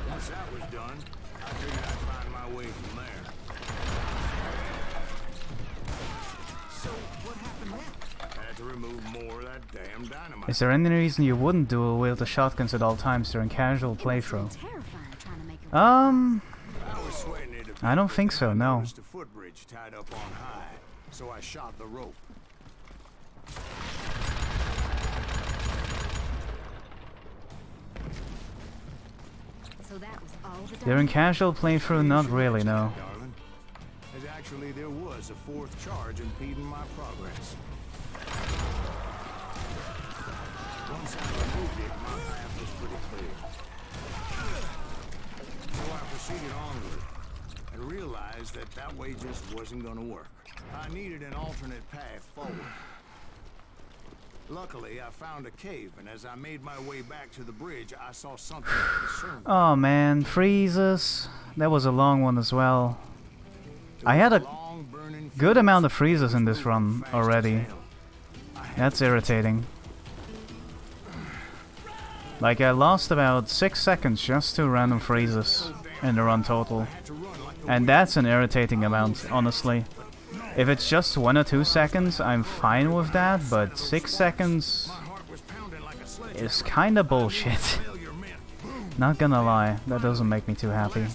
Once that was done, I figured I'd find my way from there. So, what happened next? I had to remove more of that damn dynamite. Is there any reason you wouldn't dual wield the shotguns at all times during casual playthrough? Terrifying trying to make a I was sweating it a bit, I don't but think then so, I no. noticed a footbridge tied up on high, so I shot the rope. So that was all the During casual playthrough, not really, no. Darling. As actually there was a fourth charge impeding my progress. Once I removed it, my path was pretty clear. So I proceeded onward and realized that that way just wasn't gonna work. I needed an alternate path forward. Luckily, I found a cave, and as I made my way back to the bridge, I saw something that concerned me. Oh man, freezes. That was a long one as well. I had a Long, burning good amount of freezes in this run already. That's irritating. Like, I lost about 6 seconds just to random freezes in the run total. And that's an irritating amount, honestly. If it's just 1 or 2 seconds, I'm fine with that, but 6 seconds is kinda bullshit. Not gonna lie, that doesn't make me too happy.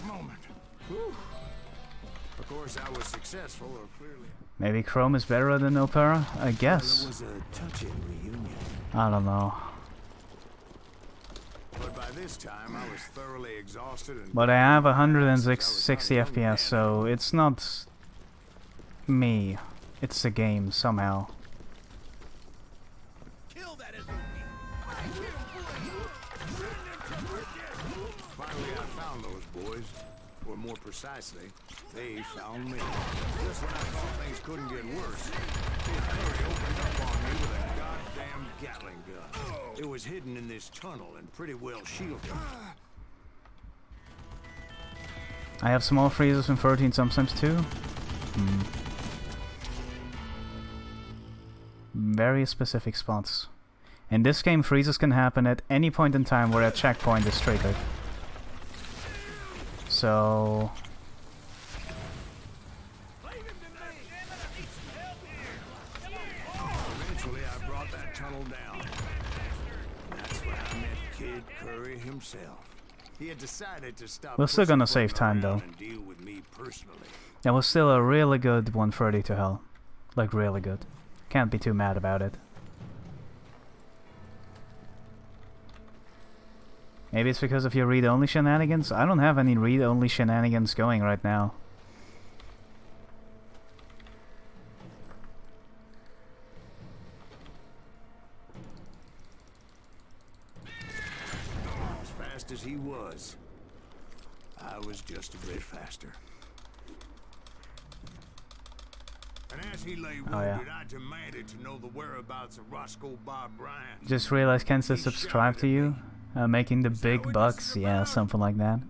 Of course, I was successful, or clearly. Maybe Chrome is better than Opera? I It guess. was a touching reunion. I don't know. But by this time, I was thoroughly exhausted and... But I have 160 FPS, so it's not me. It's the game, somehow. Kill that SOB. Finally, I found those boys. Or more precisely, they found me. Just when I thought things couldn't get worse, Kid Curry opened up on me with a goddamn Gatling gun. It was hidden in this tunnel and pretty well shielded. I have small freezes in 13 sometimes too. Very specific spots. In this game, freezes can happen at any point in time where a checkpoint is triggered. So... Eventually, I brought that tunnel down. That's when I met Kid Curry himself. He had decided to stop. We're still gonna pussyfooting save time, around though. and deal with me personally. that was still a really good 130 to hell. Like, really good. Can't be too mad about it. Maybe it's because of your read-only shenanigans? I don't have any read-only shenanigans going right now. As fast as he was, I was just a bit faster. And as he lay wounded, Oh, yeah. I demanded to know the whereabouts of Roscoe Bob Bryant. Just realized Ken says subscribe to you. Making the big bucks, yeah, something like that.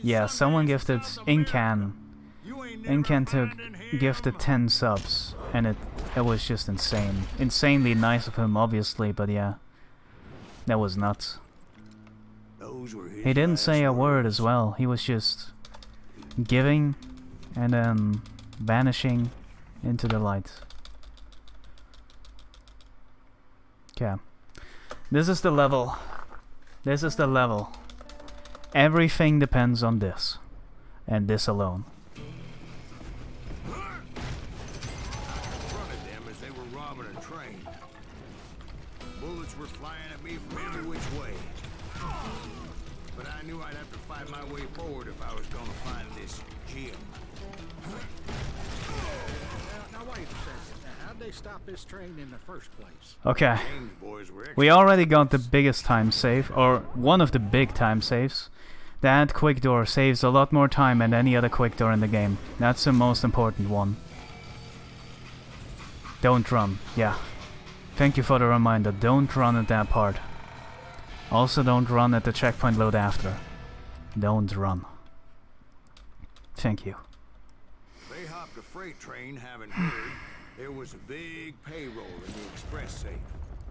Yeah, someone gifted Incan. Incan took gifted 10 subs, and it was just insane. Insanely nice of him, obviously, but yeah, that was nuts. He didn't say a word as well. He was just giving and then vanishing into the light. Okay. This is the level. This is the level. Everything depends on this. And this alone. Confronted them as they were robbing a train. Bullets were flying at me from every which way. But I knew I'd have to fight my way forward if I was going to find this gem. Now wait a second. Now, how'd they stop this train in the first place? Okay. James boys were We already got the biggest time save, or one of the big time saves. That quick door saves a lot more time than any other quick door in the game. That's the most important one. Don't run, yeah. Thank you for the reminder. Don't run at that part. Also don't run at the checkpoint load after. Don't run. Thank you. They hopped a freight train, having heard there was a big payroll in the express safe.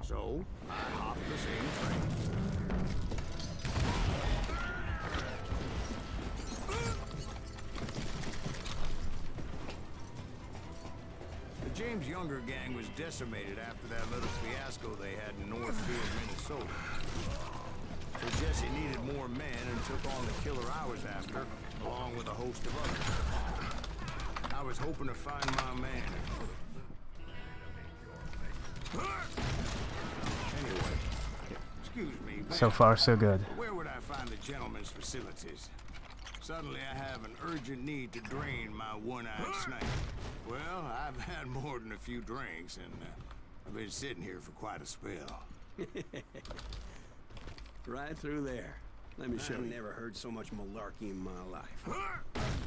So, I hopped the same train. The James Younger gang was decimated after that little fiasco they had in Northfield, Minnesota. So Jesse needed more men and took on the killer I was after, along with a host of others. I was hoping to find my man. Anyway, excuse me, So far, so good. where would I find the gentleman's facilities? Suddenly I have an urgent need to drain my one-eyed snake. Well, I've had more than a few drinks, and I've been sitting here for quite a spell. Right through there. Let me show you. Never heard so much malarkey in my life.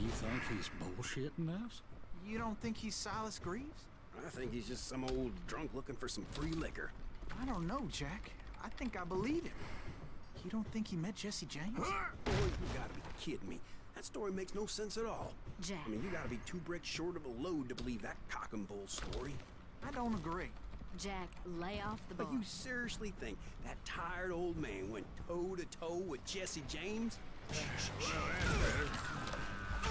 You think he's bullshitting us? You don't think he's Silas Greaves? I think he's just some old drunk looking for some free liquor. I don't know, Jack. I think I believe him. You don't think he met Jesse James? Boy, you gotta be kidding me. That story makes no sense at all. Jack. I mean, you gotta be 2 bricks short of a load to believe that cock and bull story. I don't agree. Jack, lay off the But bar. you seriously think that tired old man went toe-to-toe with Jesse James? Did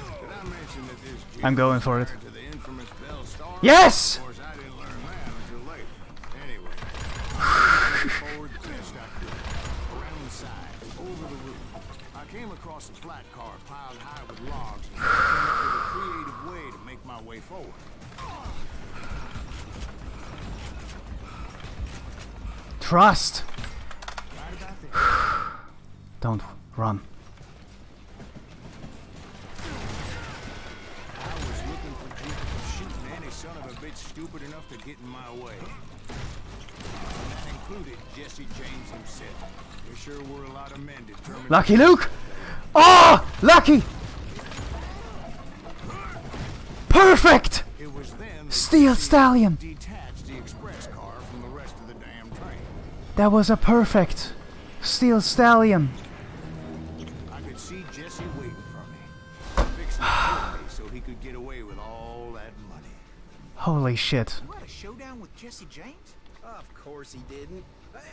I mention that this Jim I'm going for it. was married to the infamous Belle Starr? Yes! Of course, I didn't learn that until later. Anyway, I moved forward the best I could. Around the side, over the roof. I came across a flat car piled high with logs and came up with a creative way to make my way forward. Trust! Right about there. Don't run. I was looking for people for shooting any son of a bitch stupid enough to get in my way. And that included Jesse James himself. There sure were a lot of men determined. Lucky Luke! Oh! Lucky! Perfect! It was then that Steel Jesse Stallion! detached the express car from the rest of the damn train. That was a perfect Steel Stallion. I could see Jesse waiting for me, fixing to kill me so he could get away with all that money. Holy shit. You had a showdown with Jesse James? Of course he didn't.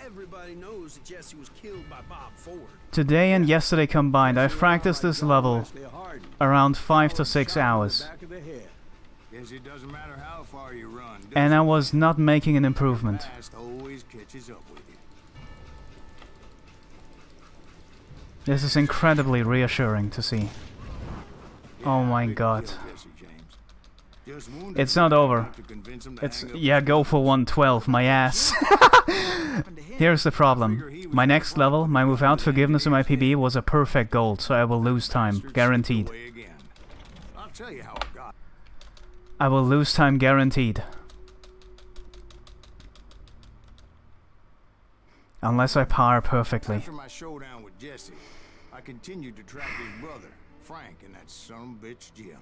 Everybody knows that Jesse was killed by Bob Ford. Today and yesterday combined, I've practiced this level around 5 to 6 hours. Back of the head. Guess it doesn't matter how far you run. does And it? I was not making an improvement. Past always catches up with you. This is incredibly reassuring to see. Oh my I didn't god. kill Jesse James. Just wounded It's him not over. enough to convince him to It's, hang up yeah, go for 112, my ass. Happened to him? Here's the problem. My next level, my without forgiveness in my PB was a perfect gold, so I will lose time, guaranteed. away again. I'll tell you how it got. I will lose time, guaranteed. Unless I power perfectly. After my showdown with Jesse, I continued to track his brother, Frank, and that son of a bitch Jim.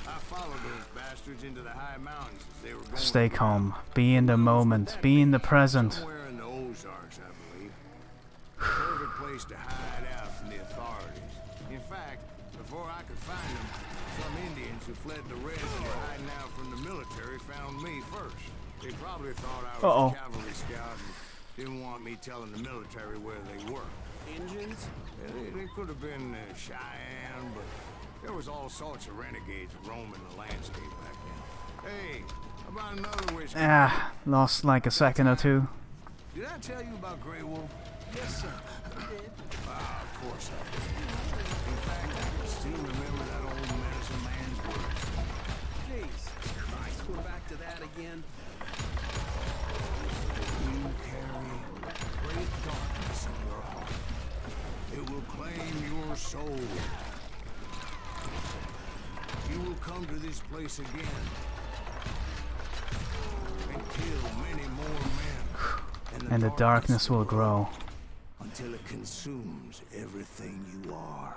I followed those bastards into the high mountains as they were going Stay around. calm. Be in the moment. Be in the present. Somewhere in the Ozarks, I believe. Perfect place to hide out from the authorities. In fact, before I could find them, some Indians who fled the Reds and were hiding out from the military found me first. They probably thought I was a cavalry scout and didn't want me telling the military where they were. Engines? They could have been Cheyenne, but there was all sorts of renegades roaming the landscape back then. Hey, how about another whiskey? Ah, lost like a second or two. Did I tell you about Grey Wolf? Yes, sir. You did. Ah, of course I did. In fact, I can still remember that old medicine man's words. Jesus Christ, we're back to that again. You carry great darkness in your heart. It will claim your soul. You will come to this place again and kill many more men. And the darkness will grow. Until it consumes everything you are.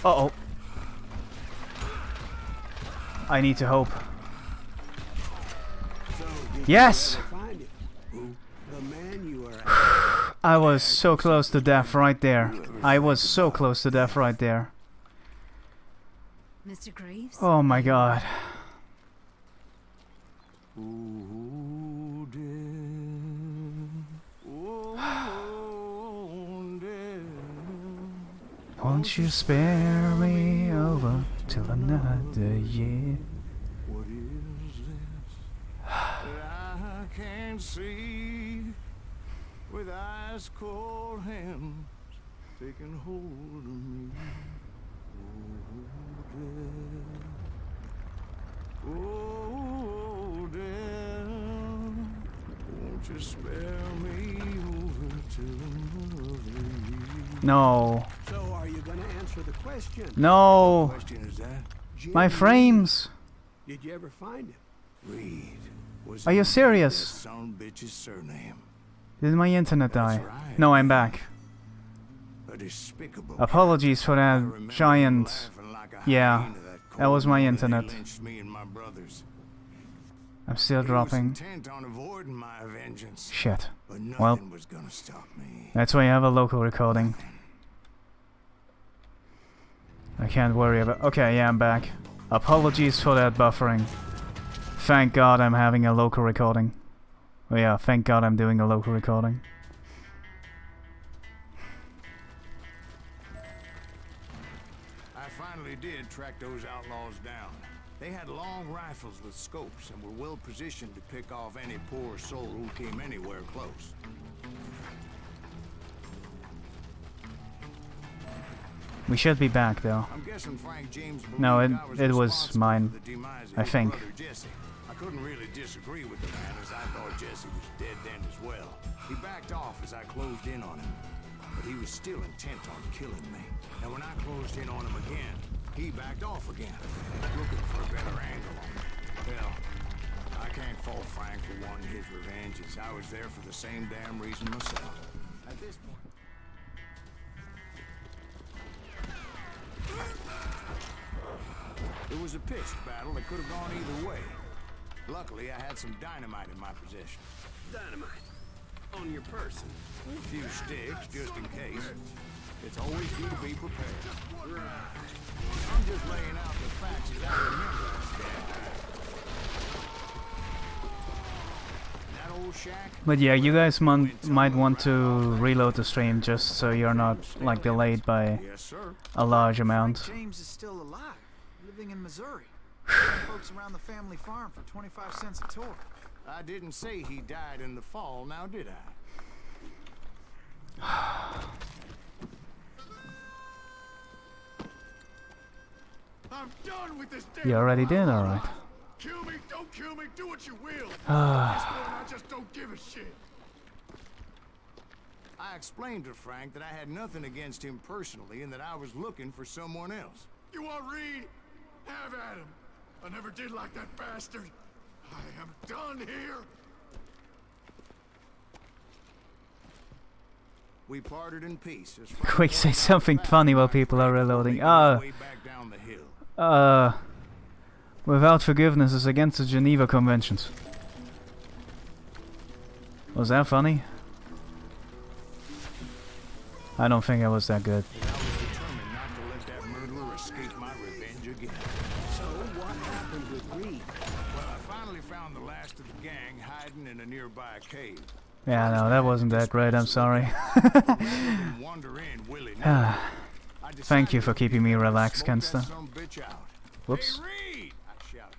Uh-oh. I need to hope. So, did Yes! you ever find him? Who? The man you were after. I was so close to death right there. I was so close to death right there. Mr. Graves? Oh my god. Ooh, dear. Ooh, dear. Won't you spare me over till another year? What is this that I can't see with ice cold hands taking hold of me? Oh, dear, won't you spare me over till another year? No. So, are you gonna answer the question? No. Question is that? My frames. Did you ever find him? Reed was Are you that serious? son bitch's surname. Did my internet die? That's right. No, I'm back. A despicable Apologies for I that remember giant. laughing like a Yeah, hyena that was cold my morning they internet. lynched me and my brothers. I'm still He dropping. was intent on avoiding my vengeance, Shit. but nothing Well. was gonna stop me. That's why you have a local recording. I can't worry about. Okay, yeah, I'm back. Apologies for that buffering. Thank God I'm having a local recording. Oh yeah, thank God I'm doing a local recording. I finally did track those outlaws down. They had long rifles with scopes and were well positioned to pick off any poor soul who came anywhere close. We should be back though. I'm guessing Frank James believed No, I it was responsible mine, for the demise of I his think. brother Jesse. I couldn't really disagree with the man, as I thought Jesse was dead then as well. He backed off as I closed in on him, but he was still intent on killing me. And when I closed in on him again, he backed off again, looking for a better angle on me. Well, I can't fault Frank for wanting his revenge, as I was there for the same damn reason myself. At this point. It was a pitched battle that could have gone either way. Luckily, I had some dynamite in my possession. Dynamite. On your person. A few sticks, just in case. It's always good to be prepared. I'm just laying out the facts as I remember them. That old shack? But yeah, you guys might want to reload the stream just so you're not like delayed by Yes, sir. a large Frank amount. James is still alive, living in Missouri. Some folks around the family farm for 25 cents a tour. I didn't say he died in the fall, now did I? I'm done with this damn You already did, alright. Kill me, don't kill me, do what you will. At this point, I just don't give a shit. I explained to Frank that I had nothing against him personally and that I was looking for someone else. You want Reed? Have at him. I never did like that bastard. I am done here. We parted in peace as Frank Quick, say walked out something the back funny of while my people are Frank reloading. making his way back down the hill. Without forgiveness is against the Geneva Conventions. Was that funny? I don't think I was that good. I was determined not to let that murderer escape my revenge again. So, what happened with Reed? Well, I finally found the last of the gang hiding in a nearby cave. Yeah, no, that wasn't that great, I'm sorry. Didn't wander in willy-nilly. I Thank you for decided keeping me to relaxed, smoke that Kenster. sumbitch out. Whoops. Hey, Reed! I shouted.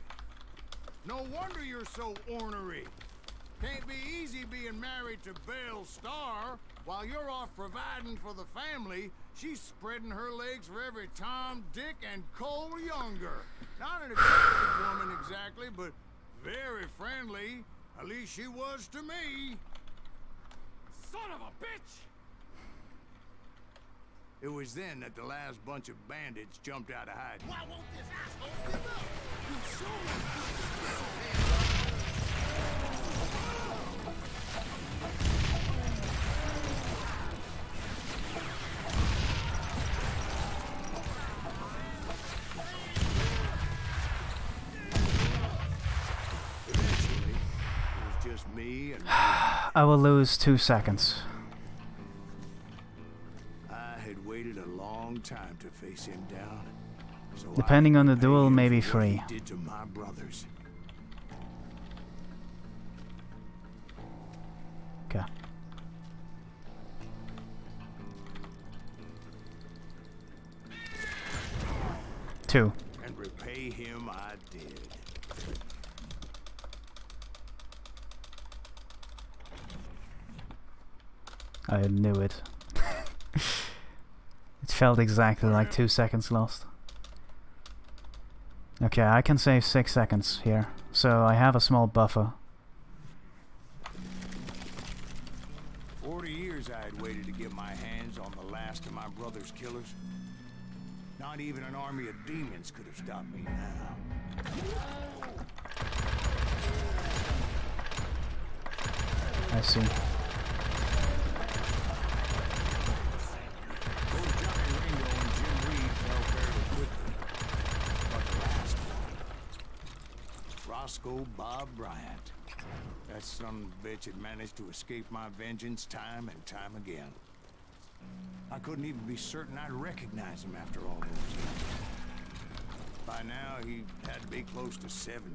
No wonder you're so ornery. Can't be easy being married to Belle Starr. While you're off providing for the family, she's spreading her legs for every Tom, Dick, and Cole Younger. Not an attractive woman exactly, but very friendly. At least she was to me. Son of a bitch! It was then that the last bunch of bandits jumped out of hiding. Why won't this asshole give up? You just me and I will lose 2 seconds. I had waited a long time to face him down. So Depending I on the could duel, pay him maybe for what he 3. did to my brothers. Okay. Two. And repay him I did. I knew it. It felt exactly like 2 seconds lost. Okay, I can save 6 seconds here, so I have a small buffer. 40 years I had waited to get my hands on the last of my brother's killers. Not even an army of demons could have stopped me now. I see. Both Johnny Ringo and Jim Reed fell fairly quickly. But the last one, Roscoe Bob Bryant. That son of a bitch had managed to escape my vengeance time and time again. I couldn't even be certain I'd recognize him after all those years. By now, he had to be close to 70.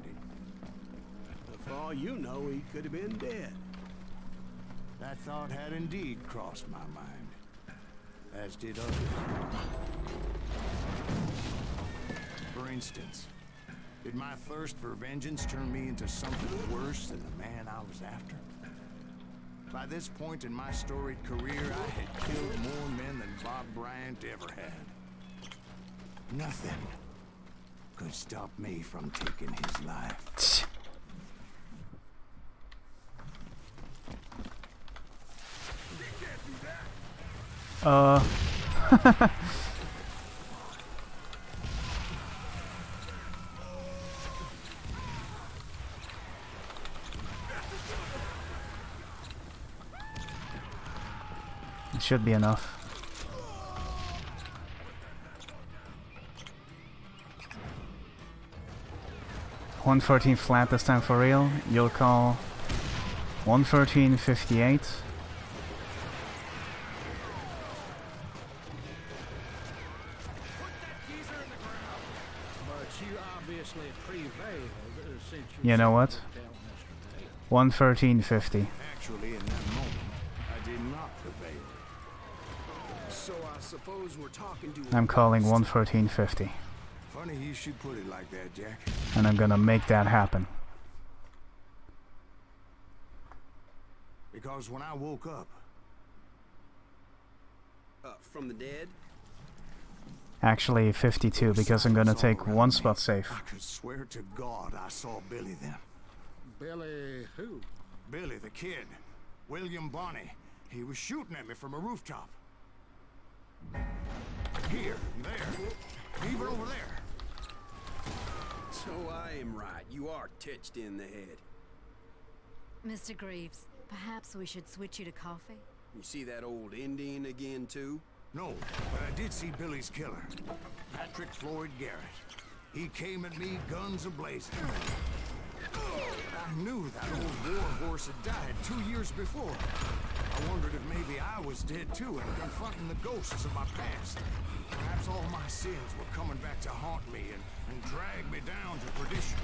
For all you know, he could have been dead. That thought had indeed crossed my mind, as did others. For instance, did my thirst for vengeance turn me into something worse than the man I was after? By this point in my storied career, I had killed more men than Bob Bryant ever had. Nothing could stop me from taking his life. It should be enough. $113 flat this time for real. You'll call $113.58. But you obviously prevailed since You know what? telling us today. $113.50. Actually, in that moment, I did not prevail. So I suppose we're talking to I'm calling $113.50. Funny you should put it like that, Jack. And I'm gonna make that happen. Because when I woke up, from the dead. Actually 52 because I'm gonna take one spot safe. I could swear to God I saw Billy then. Billy who? Billy, the kid. William Bonney. He was shooting at me from a rooftop. Here, there, even over there. So I am right. You are touched in the head. Mr. Greaves, perhaps we should switch you to coffee? You see that old Indian again, too? No, but I did see Billy's killer, Patrick Floyd Garrett. He came at me, guns a-blazing. I knew that old war horse had died 2 years before. I wondered if maybe I was dead too and confronting the ghosts of my past. Perhaps all my sins were coming back to haunt me and drag me down to perdition.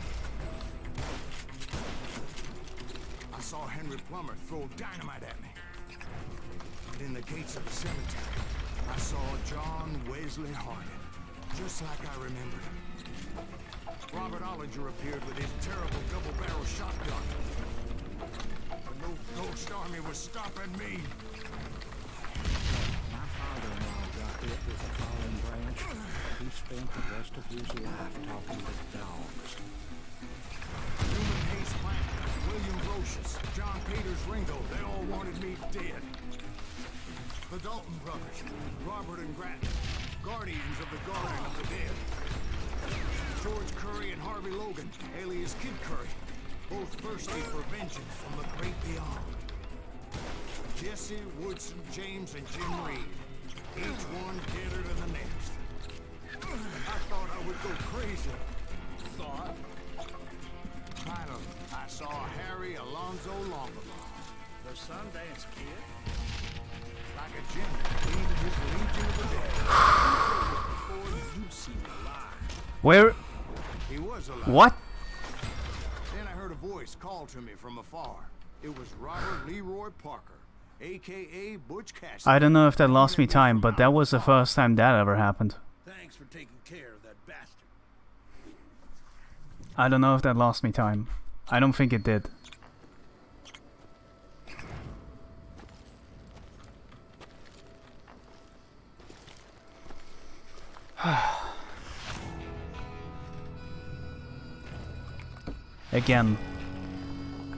I saw Henry Plummer throw dynamite at me. And in the gates of the cemetery, I saw John Wesley Hardin, just like I remembered him. Robert Ollinger appeared with his terrible double-barrel shotgun. But no ghost army was stopping me. My father-in-law got hit with a fallen branch. He spent the rest of his life talking to dogs. Newman Hayes Plant, William Brocious, John Peters Ringo, they all wanted me dead. The Dalton brothers, Robert and Grattan, guardians of the Garden of the Dead. George Curry and Harvey Logan, alias Kid Curry, both thirsty for vengeance from the great beyond. Jesse, Woodson, James, and Jim Reed, each one deader than the next. I thought I would go crazy. Thought? Finally, I saw Harry, along Alonzo Longabaugh. The Sundance Kid? Like a general leading his legion of the dead. Before you see him alive. Where? He was alive. What? Then I heard a voice call to me from afar. It was Robert Leroy Parker, a.k.a. Butch Cassidy. I don't know if that lost me time, but that was the first time that ever happened. Thanks for taking care of that bastard. I don't know if that lost me time. I don't think it did. Again,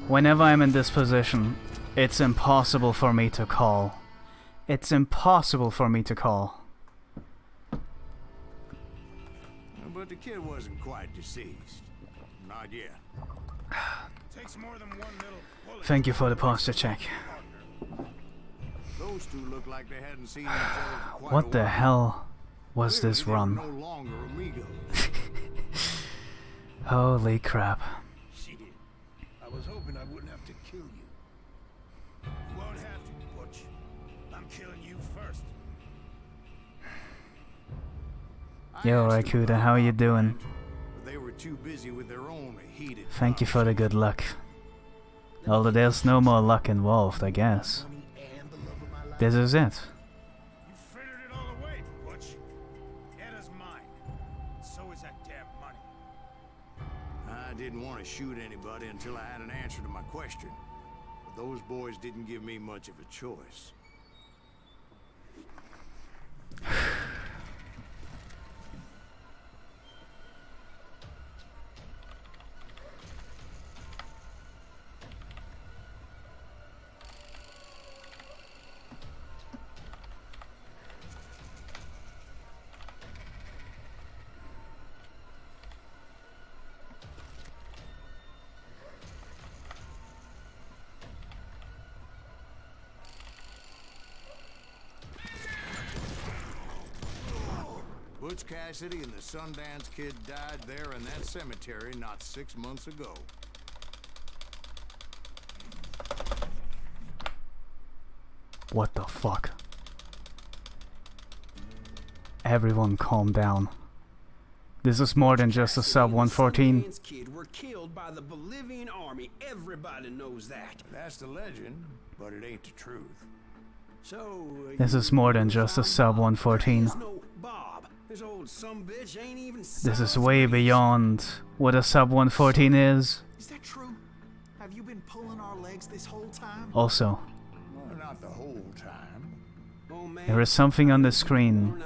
whenever I'm in this position, it's impossible for me to call. It's impossible for me to call. But the kid wasn't quite deceased. Not yet. Takes more than one little bullet. Thank you for the posture check. Those two looked like they hadn't seen each other for quite What a the while. hell was Clearly this they were run? no longer amigos. Holy crap. Shit. I was hoping I wouldn't have to kill you. You won't have to, Butch. I'm killing you first. Yo, Rakuda, how you doing? But they were too busy with their own heated. Thank you for the good luck. Although there's no more luck involved, I guess. This is it. You figured it all away, Butch. Anna's mine. So is that damn money. I didn't want to shoot anybody until I had an answer to my question. But those boys didn't give me much of a choice. Butch Cassidy and the Sundance Kid died there in that cemetery not 6 months ago. What the fuck? Everyone calm down. This is more than just a sub 114. Sundance Kid were killed by the Bolivian army. Everybody knows that. That's the legend, but it ain't the truth. So This is more than just a sub 114. There's no Bob. This old sumbitch ain't even. This is way beyond what a sub 114 is. Is that true? Have you been pulling our legs this whole time? Also, Well, not the whole time. Oh, man. there is something on the screen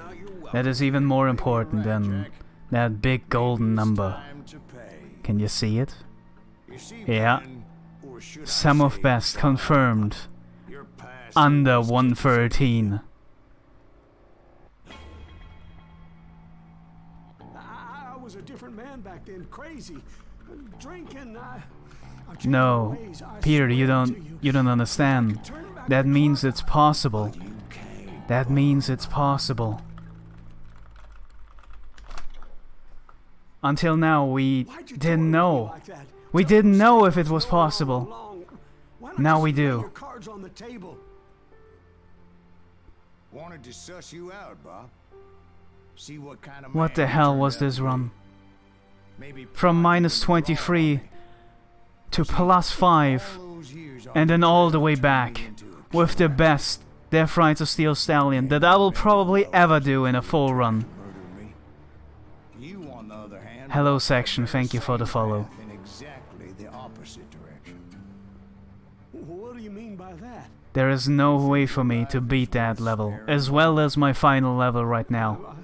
that is even more important than that big golden number. Time to pay. Can you see it? You see, Yeah. man, or should I Sum of say, best confirmed. your past Under is 113. I was a different man back then, crazy, drinking. I'm No, changing ways, I Peter, you swear to don't understand. Turn back That the means clock. it's possible. That means it's possible. Until now, we Why'd you didn't torture me know. like that? We Tell didn't me know straight if it was what's going on possible. all along. Why not Now just we lay do. your cards on the table? Wanted to suss you out, Bob. See what kind of What man the you hell turned was out this to be. run? Maybe From pride minus was wrong 23 on me. to plus 5, All those years and then all the way turned me back, into a with the killer. best Death Rider Steel Stallion that I will probably ever do in a full run. Murder me. You, on the other hand, Hello walked section, the thank you for the same follow. path in exactly the opposite direction. What do you mean by that? There is no way for me to beat that level, as well as my final level right now.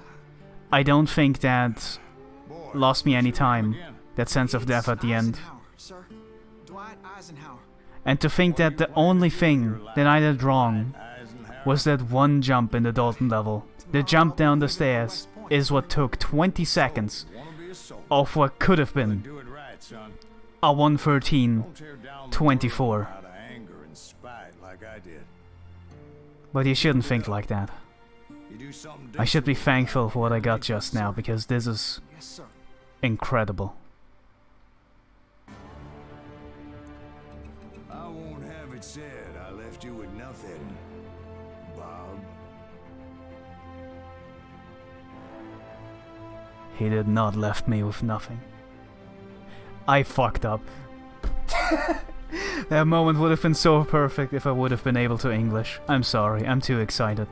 I don't think that Boy, lost me any time, again. that sense of death at the end. Eisenhower, sir. Dwight Eisenhower. And to think that the only thing that I did wrong Eisenhower. was that one jump in the Dalton level. The jump down the stairs is what took 20 seconds Wanna be a soldier. of what could have been Do it right, son. a 113. Don't tear down the 24. world out of anger and spite like I did. But you shouldn't think like that. You do something I should be decent, thankful for what I got just now, because this is Yes, sir. incredible. I prophet said I left you with nothing, Bob. He did not left me with nothing. I fucked up. That moment would have been so perfect if I would have been able to English. I'm sorry, I'm too excited.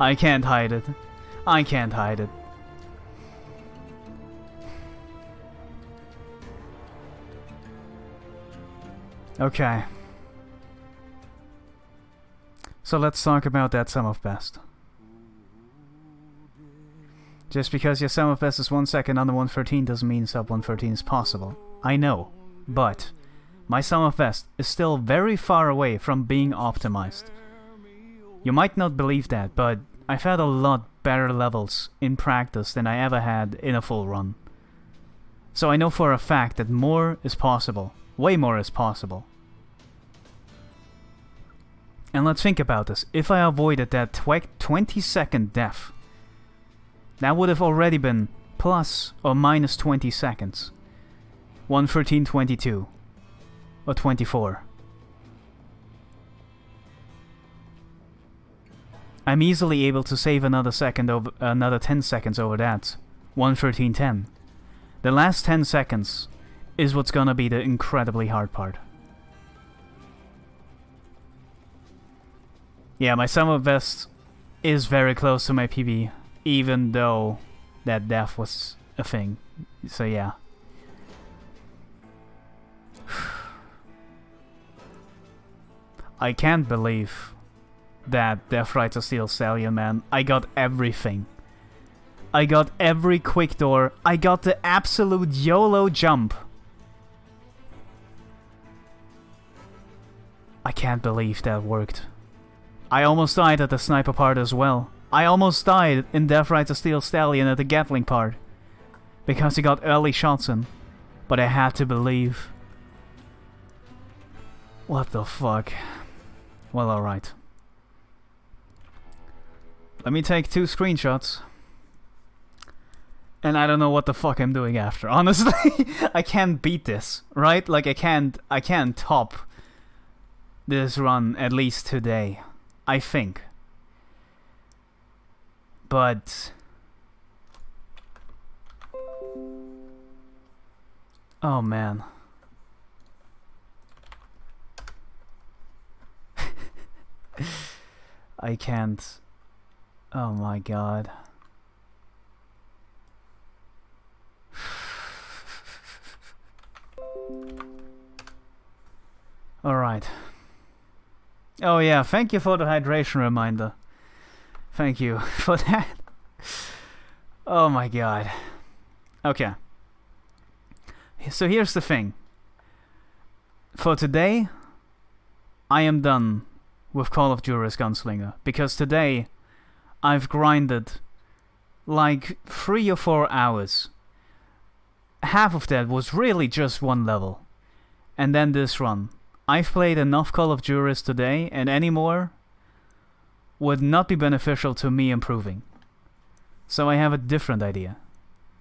I can't hide it. I can't hide it. Okay. So let's talk about that sum of best. Just because your sum of best is 1 second under 113 doesn't mean sub 113 is possible. I know, but my sum of best is still very far away from being optimized. You might not believe that, but I've had a lot better levels in practice than I ever had in a full run. So I know for a fact that more is possible. Way more is possible. And let's think about this. If I avoided that 20-second death, that would have already been plus or minus 20 seconds. 113.22 or 24. I'm easily able to save another 10 seconds over that. 113.10. The last 10 seconds is what's gonna be the incredibly hard part. Yeah, my sum of best is very close to my PB, even though that death was a thing. So yeah. I can't believe that Death Rider Steel Stallion, man. I got everything. I got every quick door. I got the absolute YOLO jump. I can't believe that worked. I almost died at the sniper part as well. I almost died in Death Rider Steel Stallion at the Gatling part. Because he got early shots in. But I had to believe. What the fuck? Well, alright. Let me take 2 screenshots. And I don't know what the fuck I'm doing after. Honestly, I can't beat this, right? Like I can't top this run, at least today. I think. But oh man. I can't. Oh my god. Alright. Oh yeah, thank you for the hydration reminder. Thank you for that. Oh my god. Okay. So here's the thing. For today, I am done with Call of Juarez Gunslinger. Because today, I've grinded like 3 or 4 hours. Half of that was really just one level. And then this run. I've played enough Call of Juarez today, and any more would not be beneficial to me improving. So I have a different idea.